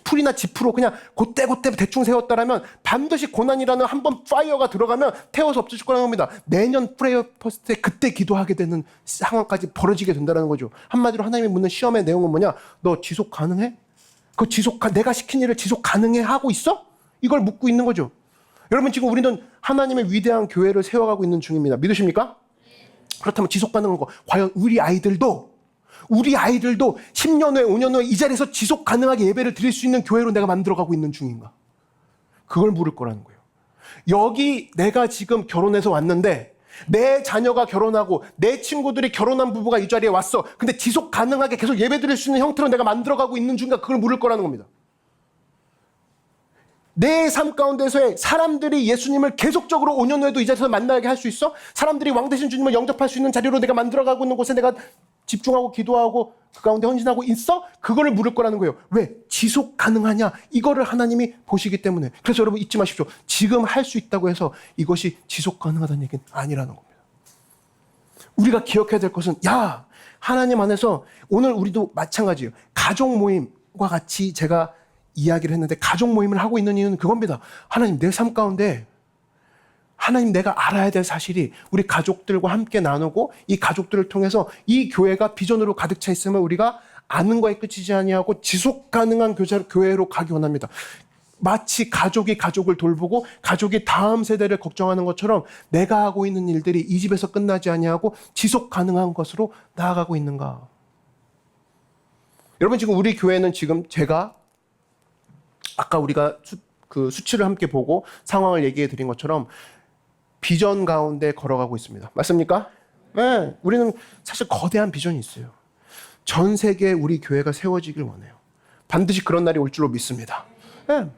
풀이나 짚으로 그냥 그때 대충 세웠다라면 반드시 고난이라는 한 번 파이어가 들어가면 태워서 없어질 거라는 겁니다. 내년 프레이 퍼스트에 그때 기도하게 되는 상황까지 벌어지게 된다는 거죠. 한마디로 하나님이 묻는 시험의 내용은 뭐냐? 너 지속 가능해? 내가 시킨 일을 지속 가능해 하고 있어? 이걸 묻고 있는 거죠. 여러분 지금 우리는 하나님의 위대한 교회를 세워가고 있는 중입니다. 믿으십니까? 그렇다면 지속 가능한 거 과연 우리 아이들도 10년 후에 5년 후에 이 자리에서 지속 가능하게 예배를 드릴 수 있는 교회로 내가 만들어가고 있는 중인가? 그걸 물을 거라는 거예요. 여기 내가 지금 결혼해서 왔는데 내 자녀가 결혼하고 내 친구들이 결혼한 부부가 이 자리에 왔어. 근데 지속 가능하게 계속 예배 드릴 수 있는 형태로 내가 만들어가고 있는 중인가? 그걸 물을 거라는 겁니다. 내 삶 가운데서의 사람들이 예수님을 계속적으로 5년 후에도 이 자리에서 만나게 할 수 있어? 사람들이 왕 되신 주님을 영접할 수 있는 자리로 내가 만들어가고 있는 곳에 내가 집중하고 기도하고 그 가운데 헌신하고 있어? 그거를 물을 거라는 거예요. 왜? 지속 가능하냐? 이거를 하나님이 보시기 때문에. 그래서 여러분 잊지 마십시오. 지금 할 수 있다고 해서 이것이 지속 가능하다는 얘기는 아니라는 겁니다. 우리가 기억해야 될 것은 하나님 안에서 오늘 우리도 마찬가지예요. 가족 모임과 같이 제가 이야기를 했는데 가족 모임을 하고 있는 이유는 그겁니다. 하나님 내 삶 가운데 하나님 내가 알아야 될 사실이 우리 가족들과 함께 나누고 이 가족들을 통해서 이 교회가 비전으로 가득 차 있음을 우리가 아는 거에 끝이지 아니하고 지속 가능한 교회로 가기 원합니다. 마치 가족이 가족을 돌보고 가족이 다음 세대를 걱정하는 것처럼 내가 하고 있는 일들이 이 집에서 끝나지 아니하고 지속 가능한 것으로 나아가고 있는가? 여러분, 지금 우리 교회는 지금 제가 아까 우리가 수치를 함께 보고 상황을 얘기해 드린 것처럼 비전 가운데 걸어가고 있습니다. 맞습니까? 네, 우리는 사실 거대한 비전이 있어요. 전 세계에 우리 교회가 세워지길 원해요. 반드시 그런 날이 올 줄로 믿습니다. 네.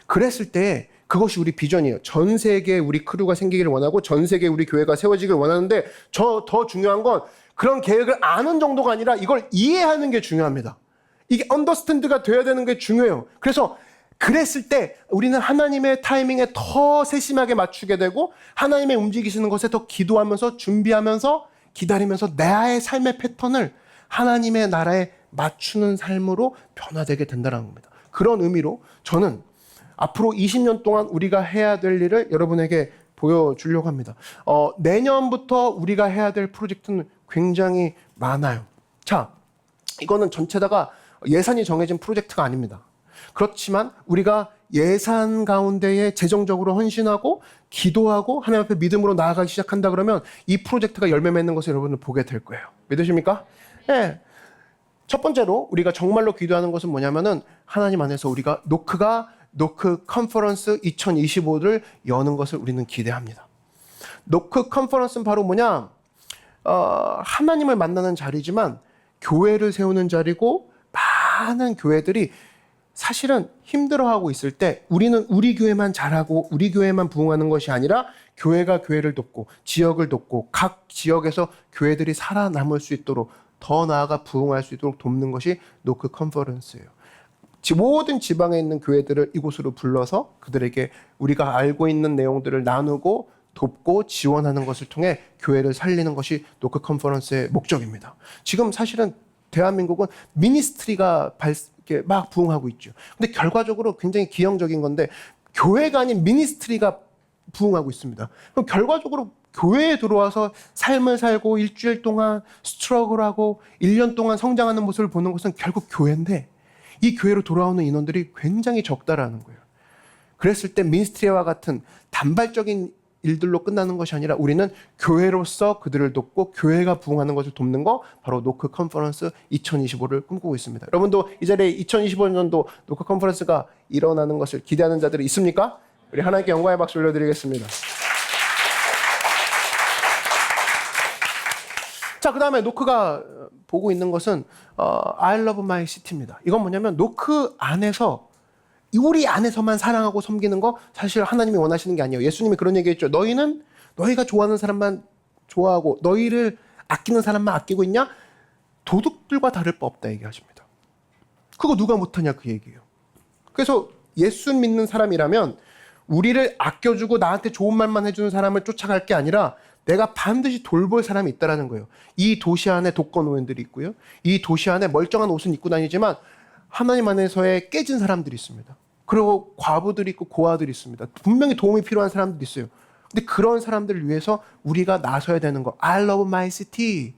그랬을 때 그것이 우리 비전이에요. 전 세계에 우리 크루가 생기기를 원하고 전 세계에 우리 교회가 세워지길 원하는데 더 중요한 건 그런 계획을 아는 정도가 아니라 이걸 이해하는 게 중요합니다. 이게 언더스탠드가 돼야 되는 게 중요해요. 그래서 그랬을 때 우리는 하나님의 타이밍에 더 세심하게 맞추게 되고 하나님의 움직이시는 것에 더 기도하면서 준비하면서 기다리면서 나의 삶의 패턴을 하나님의 나라에 맞추는 삶으로 변화되게 된다는 겁니다. 그런 의미로 저는 앞으로 20년 동안 우리가 해야 될 일을 여러분에게 보여주려고 합니다. 내년부터 우리가 해야 될 프로젝트는 굉장히 많아요. 자, 이거는 전체다가 예산이 정해진 프로젝트가 아닙니다. 그렇지만 우리가 예산 가운데에 재정적으로 헌신하고 기도하고 하나님 앞에 믿음으로 나아가기 시작한다 그러면 이 프로젝트가 열매 맺는 것을 여러분들 보게 될 거예요. 믿으십니까? 네. 첫 번째로 우리가 정말로 기도하는 것은 뭐냐면은 하나님 안에서 우리가 노크 컨퍼런스 2025를 여는 것을 우리는 기대합니다. 노크 컨퍼런스는 바로 뭐냐? 하나님을 만나는 자리지만 교회를 세우는 자리고 많은 교회들이 사실은 힘들어하고 있을 때 우리는 우리 교회만 잘하고 우리 교회만 부흥하는 것이 아니라 교회가 교회를 돕고 지역을 돕고 각 지역에서 교회들이 살아남을 수 있도록 더 나아가 부흥할 수 있도록 돕는 것이 노크 컨퍼런스예요. 모든 지방에 있는 교회들을 이곳으로 불러서 그들에게 우리가 알고 있는 내용들을 나누고 돕고 지원하는 것을 통해 교회를 살리는 것이 노크 컨퍼런스의 목적입니다. 지금 사실은 대한민국은 미니스트리가 이렇게 막 부흥하고 있죠. 근데 결과적으로 굉장히 기형적인 건데 교회가 아닌 미니스트리가 부흥하고 있습니다. 그럼 결과적으로 교회에 들어와서 삶을 살고 일주일 동안 스트러글하고 1년 동안 성장하는 모습을 보는 것은 결국 교회인데 이 교회로 돌아오는 인원들이 굉장히 적다라는 거예요. 그랬을 때 미니스트리와 같은 단발적인 일들로 끝나는 것이 아니라 우리는 교회로서 그들을 돕고 교회가 부흥하는 것을 돕는 거 바로 노크 컨퍼런스 2025를 꿈꾸고 있습니다. 여러분도 이 자리에 2025년도 노크 컨퍼런스가 일어나는 것을 기대하는 자들이 있습니까? 우리 하나님께 영광의 박수 올려드리겠습니다. 자, 그 다음에 노크가 보고 있는 것은 I love my city입니다. 이건 뭐냐면 노크 안에서 우리 안에서만 사랑하고 섬기는 거 사실 하나님이 원하시는 게 아니에요. 예수님이 그런 얘기했죠. 너희는 너희가 좋아하는 사람만 좋아하고 너희를 아끼는 사람만 아끼고 있냐? 도둑들과 다를 바 없다 얘기하십니다. 그거 누가 못하냐 그 얘기예요. 그래서 예수 믿는 사람이라면 우리를 아껴주고 나한테 좋은 말만 해주는 사람을 쫓아갈 게 아니라 내가 반드시 돌볼 사람이 있다는 거예요. 이 도시 안에 독거노인들이 있고요. 이 도시 안에 멀쩡한 옷은 입고 다니지만 하나님 안에서의 깨진 사람들이 있습니다. 그리고 과부들이 있고 고아들이 있습니다. 분명히 도움이 필요한 사람들이 있어요. 근데 그런 사람들을 위해서 우리가 나서야 되는 거. I love my city.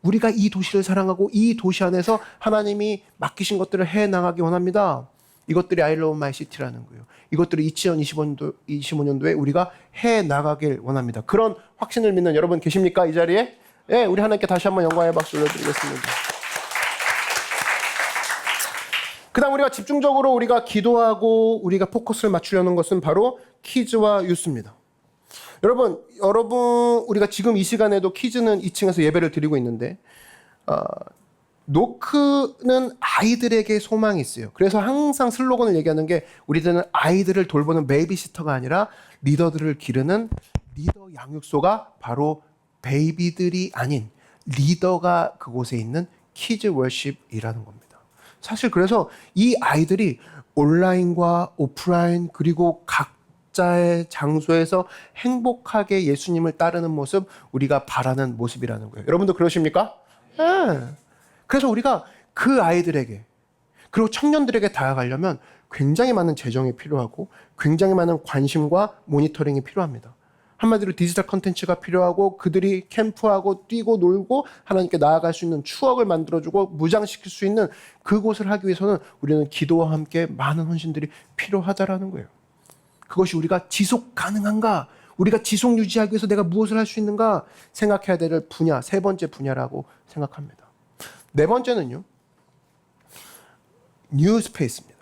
우리가 이 도시를 사랑하고 이 도시 안에서 하나님이 맡기신 것들을 해나가기 원합니다. 이것들이 I love my city라는 거예요. 이것들을 2025년도에 우리가 해나가길 원합니다. 그런 확신을 믿는 여러분 계십니까? 이 자리에? 네, 우리 하나님께 다시 한번 영광의 박수 올려드리겠습니다. 그 다음 우리가 집중적으로 우리가 기도하고 우리가 포커스를 맞추려는 것은 바로 키즈와 유스입니다. 여러분 우리가 지금 이 시간에도 키즈는 2층에서 예배를 드리고 있는데 노크는 아이들에게 소망이 있어요. 그래서 항상 슬로건을 얘기하는 게 우리들은 아이들을 돌보는 베이비시터가 아니라 리더들을 기르는 리더 양육소가 바로 베이비들이 아닌 리더가 그곳에 있는 키즈 월십이라는 겁니다. 사실 그래서 이 아이들이 온라인과 오프라인 그리고 각자의 장소에서 행복하게 예수님을 따르는 모습 우리가 바라는 모습이라는 거예요. 여러분도 그러십니까? 네. 그래서 우리가 그 아이들에게 그리고 청년들에게 다가가려면 굉장히 많은 재정이 필요하고 굉장히 많은 관심과 모니터링이 필요합니다. 한마디로 디지털 컨텐츠가 필요하고 그들이 캠프하고 뛰고 놀고 하나님께 나아갈 수 있는 추억을 만들어주고 무장시킬 수 있는 그곳을 하기 위해서는 우리는 기도와 함께 많은 헌신들이 필요하다라는 거예요. 그것이 우리가 지속 가능한가? 우리가 지속 유지하기 위해서 내가 무엇을 할 수 있는가 생각해야 될 분야, 세 번째 분야라고 생각합니다. 네 번째는요, 뉴 스페이스입니다.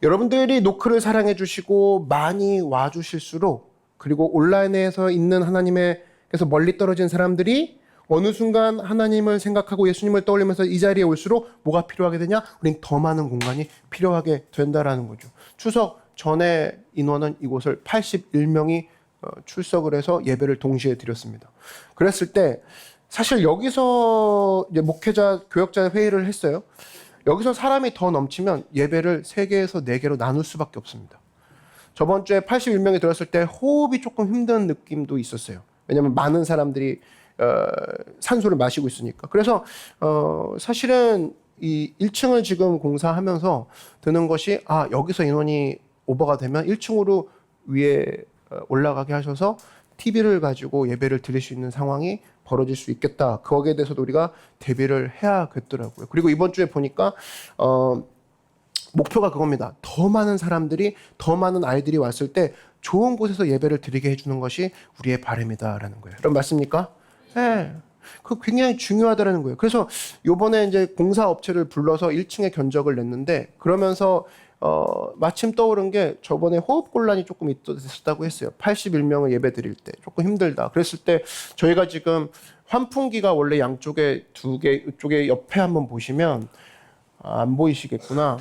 여러분들이 노크를 사랑해 주시고 많이 와 주실수록, 그리고 온라인에서 있는 하나님께서 멀리 떨어진 사람들이 어느 순간 하나님을 생각하고 예수님을 떠올리면서 이 자리에 올수록 뭐가 필요하게 되냐? 우린 더 많은 공간이 필요하게 된다라는 거죠. 추석 전에 인원은 이곳을 81명이 출석을 해서 예배를 동시에 드렸습니다. 그랬을 때 사실 여기서 이제 목회자, 교역자 회의를 했어요. 여기서 사람이 더 넘치면 예배를 3개에서 4개로 나눌 수밖에 없습니다. 저번 주에 81명이 들었을 때 호흡이 조금 힘든 느낌도 있었어요. 왜냐하면 많은 사람들이 산소를 마시고 있으니까. 그래서 사실은 이 1층을 지금 공사하면서 드는 것이, 여기서 인원이 오버가 되면 1층으로 위에 올라가게 하셔서 TV를 가지고 예배를 드릴 수 있는 상황이 벌어질 수 있겠다. 거기에 대해서도 우리가 대비를 해야겠더라고요. 그리고 이번 주에 보니까 목표가 그겁니다. 더 많은 사람들이, 더 많은 아이들이 왔을 때 좋은 곳에서 예배를 드리게 해주는 것이 우리의 바람이다라는 거예요. 여러분 맞습니까? 네. 그 굉장히 중요하다라는 거예요. 그래서 요번에 이제 공사업체를 불러서 1층에 견적을 냈는데, 그러면서 마침 떠오른 게 저번에 호흡곤란이 조금 있었다고 했어요. 81명을 예배 드릴 때 조금 힘들다. 그랬을 때 저희가 지금 환풍기가 원래 양쪽에 2개, 이쪽에 옆에 한번 보시면 안 보이시겠구나.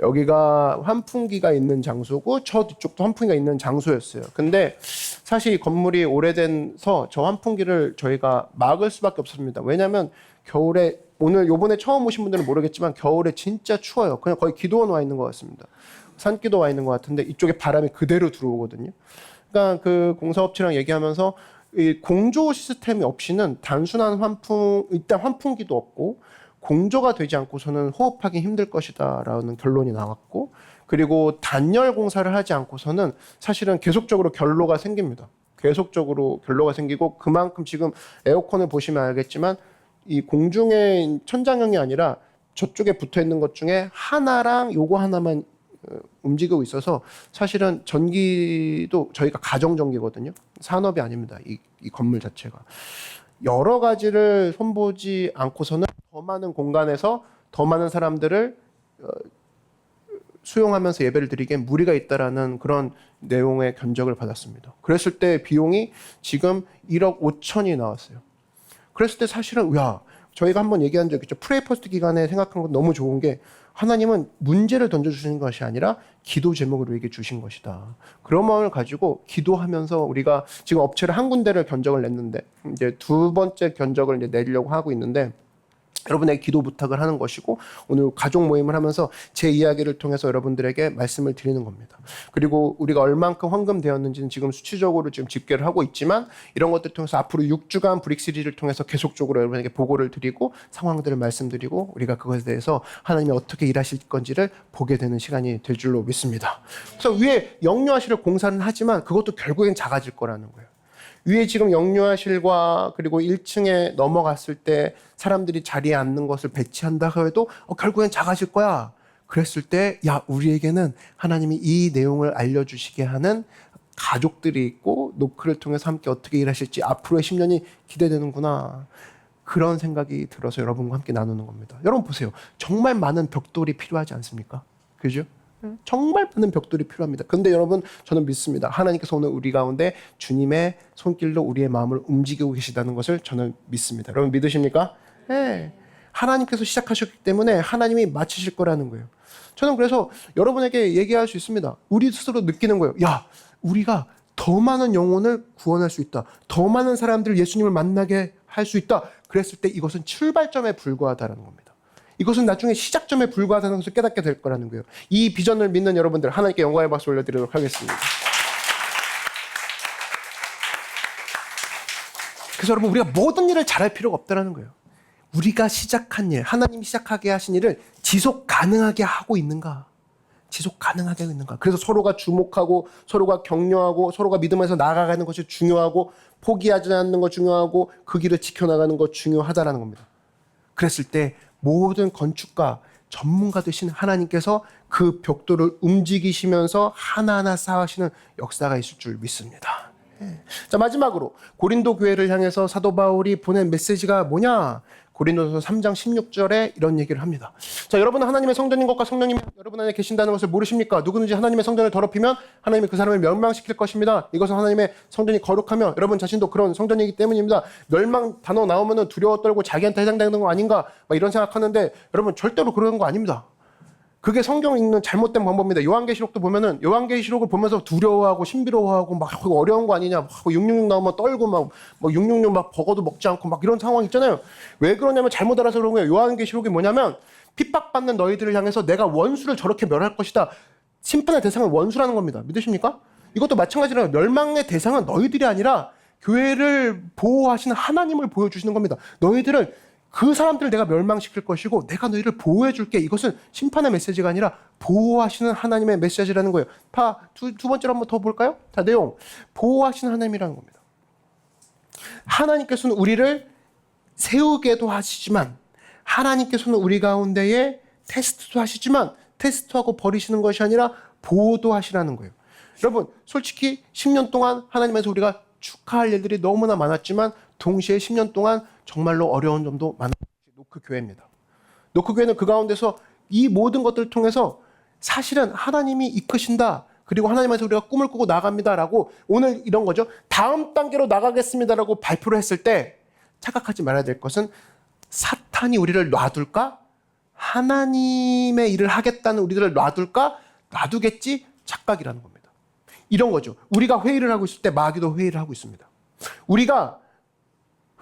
여기가 환풍기가 있는 장소고 저 뒤쪽도 환풍기가 있는 장소였어요. 근데 사실 이 건물이 오래돼서 저 환풍기를 저희가 막을 수밖에 없습니다. 왜냐하면 겨울에, 오늘 요번에 처음 오신 분들은 모르겠지만 겨울에 진짜 추워요. 그냥 거의 기도원 와 있는 것 같습니다. 산기도 와 있는 것 같은데 이쪽에 바람이 그대로 들어오거든요. 그러니까 그 공사업체랑 얘기하면서 이 공조 시스템이 없이는 단순한 일단 환풍기도 없고 공조가 되지 않고서는 호흡하기 힘들 것이다라는 결론이 나왔고, 그리고 단열 공사를 하지 않고서는 사실은 계속적으로 결로가 생깁니다. 계속적으로 결로가 생기고, 그만큼 지금 에어컨을 보시면 알겠지만 이 공중의 천장형이 아니라 저쪽에 붙어 있는 것 중에 하나랑 요거 하나만 움직이고 있어서 사실은 전기도 저희가 가정전기거든요. 산업이 아닙니다. 이 건물 자체가. 여러 가지를 손보지 않고서는 더 많은 공간에서 더 많은 사람들을 수용하면서 예배를 드리기엔 무리가 있다라는 그런 내용의 견적을 받았습니다. 그랬을 때 비용이 지금 1억 5천이 나왔어요. 그랬을 때 사실은 저희가 한번 얘기한 적 있죠. 프레이 퍼스트 기간에 생각한 건 너무 좋은 게, 하나님은 문제를 던져주시는 것이 아니라 기도 제목을 우리에게 주신 것이다. 그런 마음을 가지고 기도하면서 우리가 지금 업체를 한 군데를 견적을 냈는데, 이제 2번째 견적을 이제 내려고 하고 있는데, 여러분에게 기도 부탁을 하는 것이고, 오늘 가족 모임을 하면서 제 이야기를 통해서 여러분들에게 말씀을 드리는 겁니다. 그리고 우리가 얼만큼 헌금되었는지는 지금 수치적으로 지금 집계를 하고 있지만, 이런 것들을 통해서 앞으로 6주간 브릭 시리즈를 통해서 계속적으로 여러분에게 보고를 드리고 상황들을 말씀드리고, 우리가 그것에 대해서 하나님이 어떻게 일하실 건지를 보게 되는 시간이 될 줄로 믿습니다. 그래서 위에 영유아실을 공사는 하지만 그것도 결국엔 작아질 거라는 거예요. 위에 지금 영유아실과 그리고 1층에 넘어갔을 때 사람들이 자리에 앉는 것을 배치한다 해도 결국엔 작아질 거야. 그랬을 때 우리에게는 하나님이 이 내용을 알려주시게 하는 가족들이 있고, 노크를 통해서 함께 어떻게 일하실지 앞으로의 10년이 기대되는구나. 그런 생각이 들어서 여러분과 함께 나누는 겁니다. 여러분 보세요. 정말 많은 벽돌이 필요하지 않습니까? 그죠? 정말 많은 벽돌이 필요합니다. 그런데 여러분, 저는 믿습니다. 하나님께서 오늘 우리 가운데 주님의 손길로 우리의 마음을 움직이고 계시다는 것을 저는 믿습니다. 여러분 믿으십니까? 네. 하나님께서 시작하셨기 때문에 하나님이 마치실 거라는 거예요. 저는 그래서 여러분에게 얘기할 수 있습니다. 우리 스스로 느끼는 거예요. 우리가 더 많은 영혼을 구원할 수 있다. 더 많은 사람들을 예수님을 만나게 할 수 있다. 그랬을 때 이것은 출발점에 불과하다는 겁니다. 이것은 나중에 시작점에 불과하다는 것을 깨닫게 될 거라는 거예요. 이 비전을 믿는 여러분들, 하나님께 영광의 박수 올려드리도록 하겠습니다. 그래서 여러분, 우리가 모든 일을 잘할 필요가 없다는 거예요. 우리가 시작한 일, 하나님이 시작하게 하신 일을 지속 가능하게 하고 있는가? 지속 가능하게 있는가. 그래서 서로가 주목하고 서로가 격려하고 서로가 믿음에서 나아가는 것이 중요하고 포기하지 않는 것 중요하고 그 길을 지켜나가는 것 중요하다라는 겁니다. 그랬을 때 모든 건축가 전문가 되신 하나님께서 그 벽돌을 움직이시면서 하나하나 쌓으시는 역사가 있을 줄 믿습니다. 자, 마지막으로 고린도 교회를 향해서 사도 바울이 보낸 메시지가 뭐냐? 고린도서 3장 16절에 이런 얘기를 합니다. 자, 여러분은 하나님의 성전인 것과 성령님이 여러분 안에 계신다는 것을 모르십니까? 누구든지 하나님의 성전을 더럽히면 하나님이 그 사람을 멸망시킬 것입니다. 이것은 하나님의 성전이 거룩하며 여러분 자신도 그런 성전이기 때문입니다. 멸망 단어 나오면 두려워 떨고 자기한테 해당되는 거 아닌가? 막 이런 생각하는데 여러분 절대로 그런 거 아닙니다. 그게 성경 읽는 잘못된 방법입니다. 요한계시록도 보면은 요한계시록을 보면서 두려워하고 신비로워하고 막 어려운 거 아니냐, 막 666 나오면 떨고 막 666 막 버거도 먹지 않고 막 이런 상황 있잖아요. 왜 그러냐면 잘못 알아서 그런 거예요. 요한계시록이 뭐냐면 핍박받는 너희들을 향해서 내가 원수를 저렇게 멸할 것이다. 심판의 대상은 원수라는 겁니다. 믿으십니까? 이것도 마찬가지로 멸망의 대상은 너희들이 아니라 교회를 보호하시는 하나님을 보여주시는 겁니다. 너희들은 그 사람들을 내가 멸망시킬 것이고 내가 너희를 보호해 줄게. 이것은 심판의 메시지가 아니라 보호하시는 하나님의 메시지라는 거예요. 두 번째로 한번 더 볼까요? 자, 내용. 보호하시는 하나님이라는 겁니다. 하나님께서는 우리를 세우게도 하시지만 하나님께서는 우리 가운데에 테스트도 하시지만 테스트하고 버리시는 것이 아니라 보호도 하시라는 거예요. 여러분 솔직히 10년 동안 하나님에서 우리가 축하할 일들이 너무나 많았지만 동시에 10년 동안 정말로 어려운 점도 많은 노크 교회입니다. 노크 교회는 그 가운데서 이 모든 것들을 통해서 사실은 하나님이 이끄신다. 그리고 하나님에서 우리가 꿈을 꾸고 나갑니다라고 오늘 이런 거죠. 다음 단계로 나가겠습니다라고 발표를 했을 때 착각하지 말아야 될 것은 사탄이 우리를 놔둘까? 하나님의 일을 하겠다는 우리들을 놔둘까? 놔두겠지? 착각이라는 겁니다. 이런 거죠. 우리가 회의를 하고 있을 때 마귀도 회의를 하고 있습니다. 우리가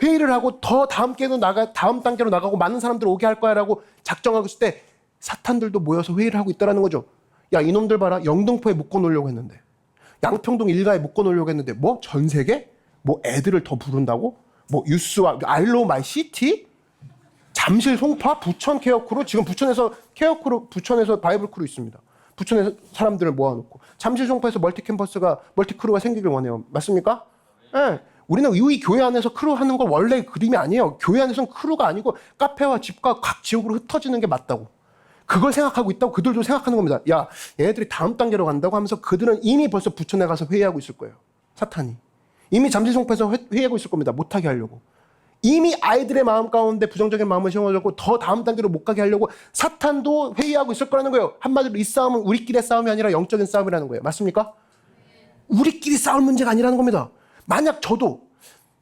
회의를 하고 더 다음 단계로 나가고 많은 사람들 오게 할 거야라고 작정하고 있을 때 사탄들도 모여서 회의를 하고 있다는 거죠. 야, 이놈들 봐라. 영등포에 묶어놓으려고 했는데 양평동 일가에 묶어놓으려고 했는데 뭐 전 세계? 뭐 애들을 더 부른다고? 뭐 유스와 알로 마이 시티? 잠실 송파? 부천 케어크루? 지금 부천에서 바이블 크루 있습니다. 부천에서 사람들을 모아놓고 잠실 송파에서 멀티크루가 생기길 원해요. 맞습니까? 네. 우리는 이 교회 안에서 크루 하는 건 원래 그림이 아니에요. 교회 안에서는 크루가 아니고 카페와 집과 각 지역으로 흩어지는 게 맞다고. 그걸 생각하고 있다고 그들도 생각하는 겁니다. 야, 얘네들이 다음 단계로 간다고 하면서 그들은 이미 벌써 부천에 가서 회의하고 있을 거예요. 사탄이. 이미 잠실송파에서 회의하고 있을 겁니다. 못하게 하려고. 이미 아이들의 마음 가운데 부정적인 마음을 심어줬고 더 다음 단계로 못 가게 하려고 사탄도 회의하고 있을 거라는 거예요. 한마디로 이 싸움은 우리끼리의 싸움이 아니라 영적인 싸움이라는 거예요. 맞습니까? 우리끼리 싸울 문제가 아니라는 겁니다. 만약 저도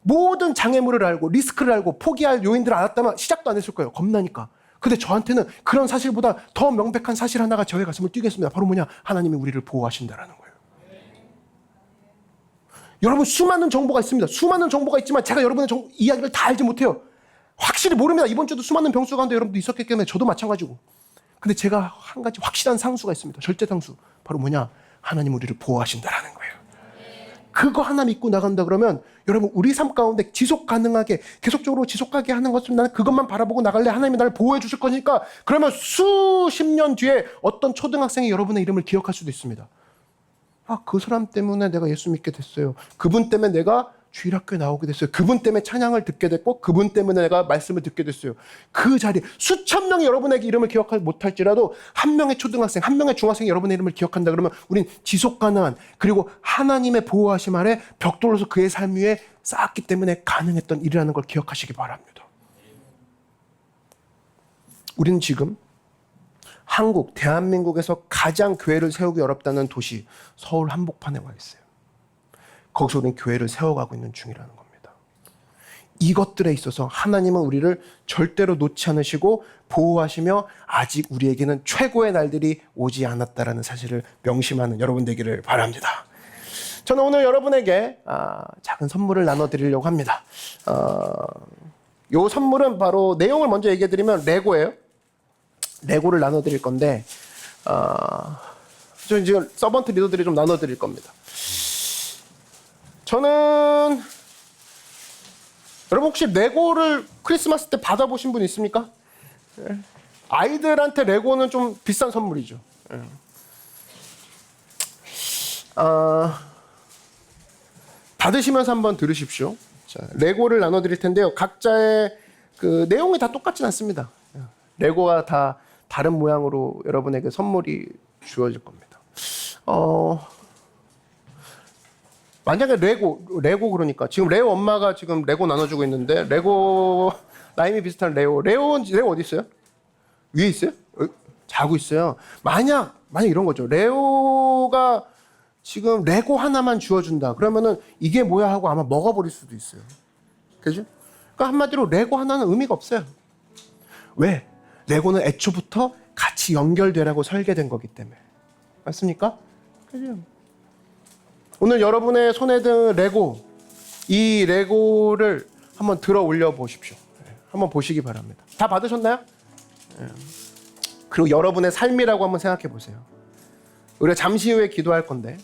모든 장애물을 알고 리스크를 알고 포기할 요인들을 알았다면 시작도 안 했을 거예요. 겁나니까. 근데 저한테는 그런 사실보다 더 명백한 사실 하나가 저의 가슴을 뛰겠습니다. 바로 뭐냐? 하나님이 우리를 보호하신다라는 거예요. 여러분 수많은 정보가 있습니다. 수많은 정보가 있지만 제가 여러분의 이야기를 다 알지 못해요. 확실히 모릅니다. 이번 주도 수많은 병수 가운데 여러분도 있었기 때문에 저도 마찬가지고. 근데 제가 한 가지 확실한 상수가 있습니다. 절대 상수. 바로 뭐냐? 하나님 우리를 보호하신다라는 거예요. 그거 하나 믿고 나간다 그러면 여러분 우리 삶 가운데 지속 가능하게 계속적으로 지속하게 하는 것은 나는 그것만 바라보고 나갈래. 하나님이 나를 보호해 주실 거니까. 그러면 수십 년 뒤에 어떤 초등학생이 여러분의 이름을 기억할 수도 있습니다. 아, 그 사람 때문에 내가 예수 믿게 됐어요. 그분 때문에 내가 주일학교에 나오게 됐어요. 그분 때문에 찬양을 듣게 됐고 그분 때문에 내가 말씀을 듣게 됐어요. 그 자리에 수천 명이 여러분에게 이름을 기억하지 못할지라도 한 명의 초등학생, 한 명의 중학생이 여러분의 이름을 기억한다 그러면 우린 지속 가능한 그리고 하나님의 보호하심 아래 벽돌로서 그의 삶 위에 쌓았기 때문에 가능했던 일이라는 걸 기억하시기 바랍니다. 우리는 지금 한국, 대한민국에서 가장 교회를 세우기 어렵다는 도시 서울 한복판에 와 있어요. 거기서 우리는 교회를 세워가고 있는 중이라는 겁니다. 이것들에 있어서 하나님은 우리를 절대로 놓지 않으시고 보호하시며 아직 우리에게는 최고의 날들이 오지 않았다라는 사실을 명심하는 여러분 되기를 바랍니다. 저는 오늘 여러분에게 작은 선물을 나눠드리려고 합니다. 이 선물은 바로 내용을 먼저 얘기해드리면 레고예요. 레고를 나눠드릴 건데 저는 지금 서번트 리더들이 좀 나눠드릴 겁니다. 저는 여러분 혹시 레고를 크리스마스 때 받아보신 분 있습니까? 아이들한테 레고는 좀 비싼 선물이죠. 받으시면서 한번 들으십시오. 자, 레고를 나눠드릴 텐데요. 각자의 그 내용이 다 똑같진 않습니다. 레고가 다 다른 모양으로 여러분에게 선물이 주어질 겁니다. 만약에 레고 그러니까 지금 레오 엄마가 지금 레고 나눠주고 있는데 레고 라임이 비슷한 레오 어디 있어요? 위에 있어요? 자고 있어요. 만약 이런 거죠. 레오가 지금 레고 하나만 주어준다. 그러면은 이게 뭐야 하고 아마 먹어버릴 수도 있어요. 그죠? 그러니까 한마디로 레고 하나는 의미가 없어요. 왜? 레고는 애초부터 같이 연결되라고 설계된 거기 때문에. 맞습니까? 그죠? 오늘 여러분의 손에 든 레고, 이 레고를 한번 들어 올려 보십시오. 한번 보시기 바랍니다. 다 받으셨나요? 그리고 여러분의 삶이라고 한번 생각해 보세요. 우리가 잠시 후에 기도할 건데,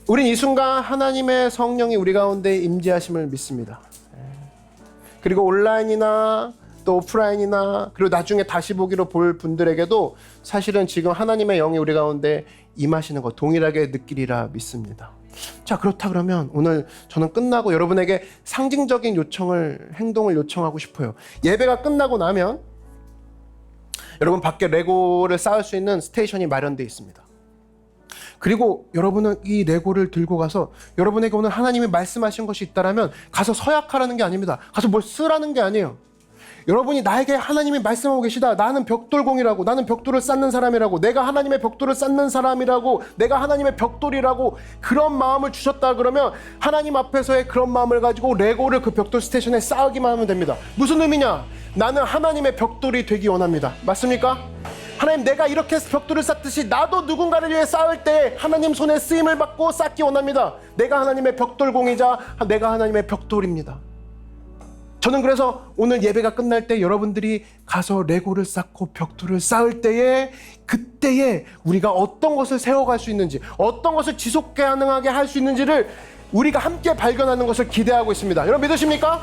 우린 이 순간 하나님의 성령이 우리 가운데 임재하심을 믿습니다. 그리고 온라인이나 또 오프라인이나 그리고 나중에 다시 보기로 볼 분들에게도 사실은 지금 하나님의 영이 우리 가운데 임하시는 것 동일하게 느끼리라 믿습니다. 자, 그렇다 그러면 오늘 저는 끝나고 여러분에게 상징적인 행동을 요청하고 싶어요. 예배가 끝나고 나면 여러분 밖에 레고를 쌓을 수 있는 스테이션이 마련되어 있습니다. 그리고 여러분은 이 레고를 들고 가서 여러분에게 오늘 하나님이 말씀하신 것이 있다라면 가서 서약하라는 게 아닙니다. 가서 뭘 쓰라는 게 아니에요. 여러분이 나에게 하나님이 말씀하고 계시다. 나는 벽돌공이라고, 나는 벽돌을 쌓는 사람이라고, 내가 하나님의 벽돌을 쌓는 사람이라고, 내가 하나님의 벽돌이라고 그런 마음을 주셨다 그러면 하나님 앞에서의 그런 마음을 가지고 레고를 그 벽돌 스테이션에 쌓기만 하면 됩니다. 무슨 의미냐? 나는 하나님의 벽돌이 되기 원합니다. 맞습니까? 하나님, 내가 이렇게 벽돌을 쌓듯이 나도 누군가를 위해 쌓을 때 하나님 손에 쓰임을 받고 쌓기 원합니다. 내가 하나님의 벽돌공이자 내가 하나님의 벽돌입니다. 저는 그래서 오늘 예배가 끝날 때 여러분들이 가서 레고를 쌓고 벽돌을 쌓을 때에 그때에 우리가 어떤 것을 세워갈 수 있는지, 어떤 것을 지속 가능하게 할 수 있는지를 우리가 함께 발견하는 것을 기대하고 있습니다. 여러분 믿으십니까?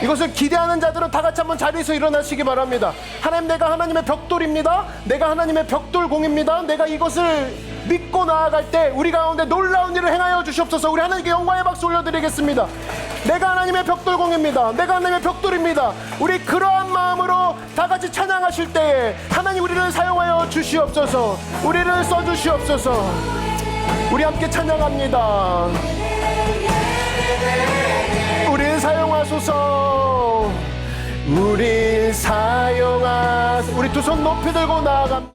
이것을 기대하는 자들은 다 같이 한번 자리에서 일어나시기 바랍니다. 하나님, 내가 하나님의 벽돌입니다. 내가 하나님의 벽돌공입니다. 내가 이것을 믿고 나아갈 때 우리 가운데 놀라운 일을 행하여 주시옵소서. 우리 하나님께 영광의 박수 올려드리겠습니다. 내가 하나님의 벽돌공입니다. 내가 하나님의 벽돌입니다. 우리 그러한 마음으로 다 같이 찬양하실 때에 하나님 우리를 사용하여 주시옵소서. 우리를 써주시옵소서. 우리 함께 찬양합니다. 우릴 사용하소서. 우릴 사용하소서. 우리 두 손 높이 들고 나아갑니다.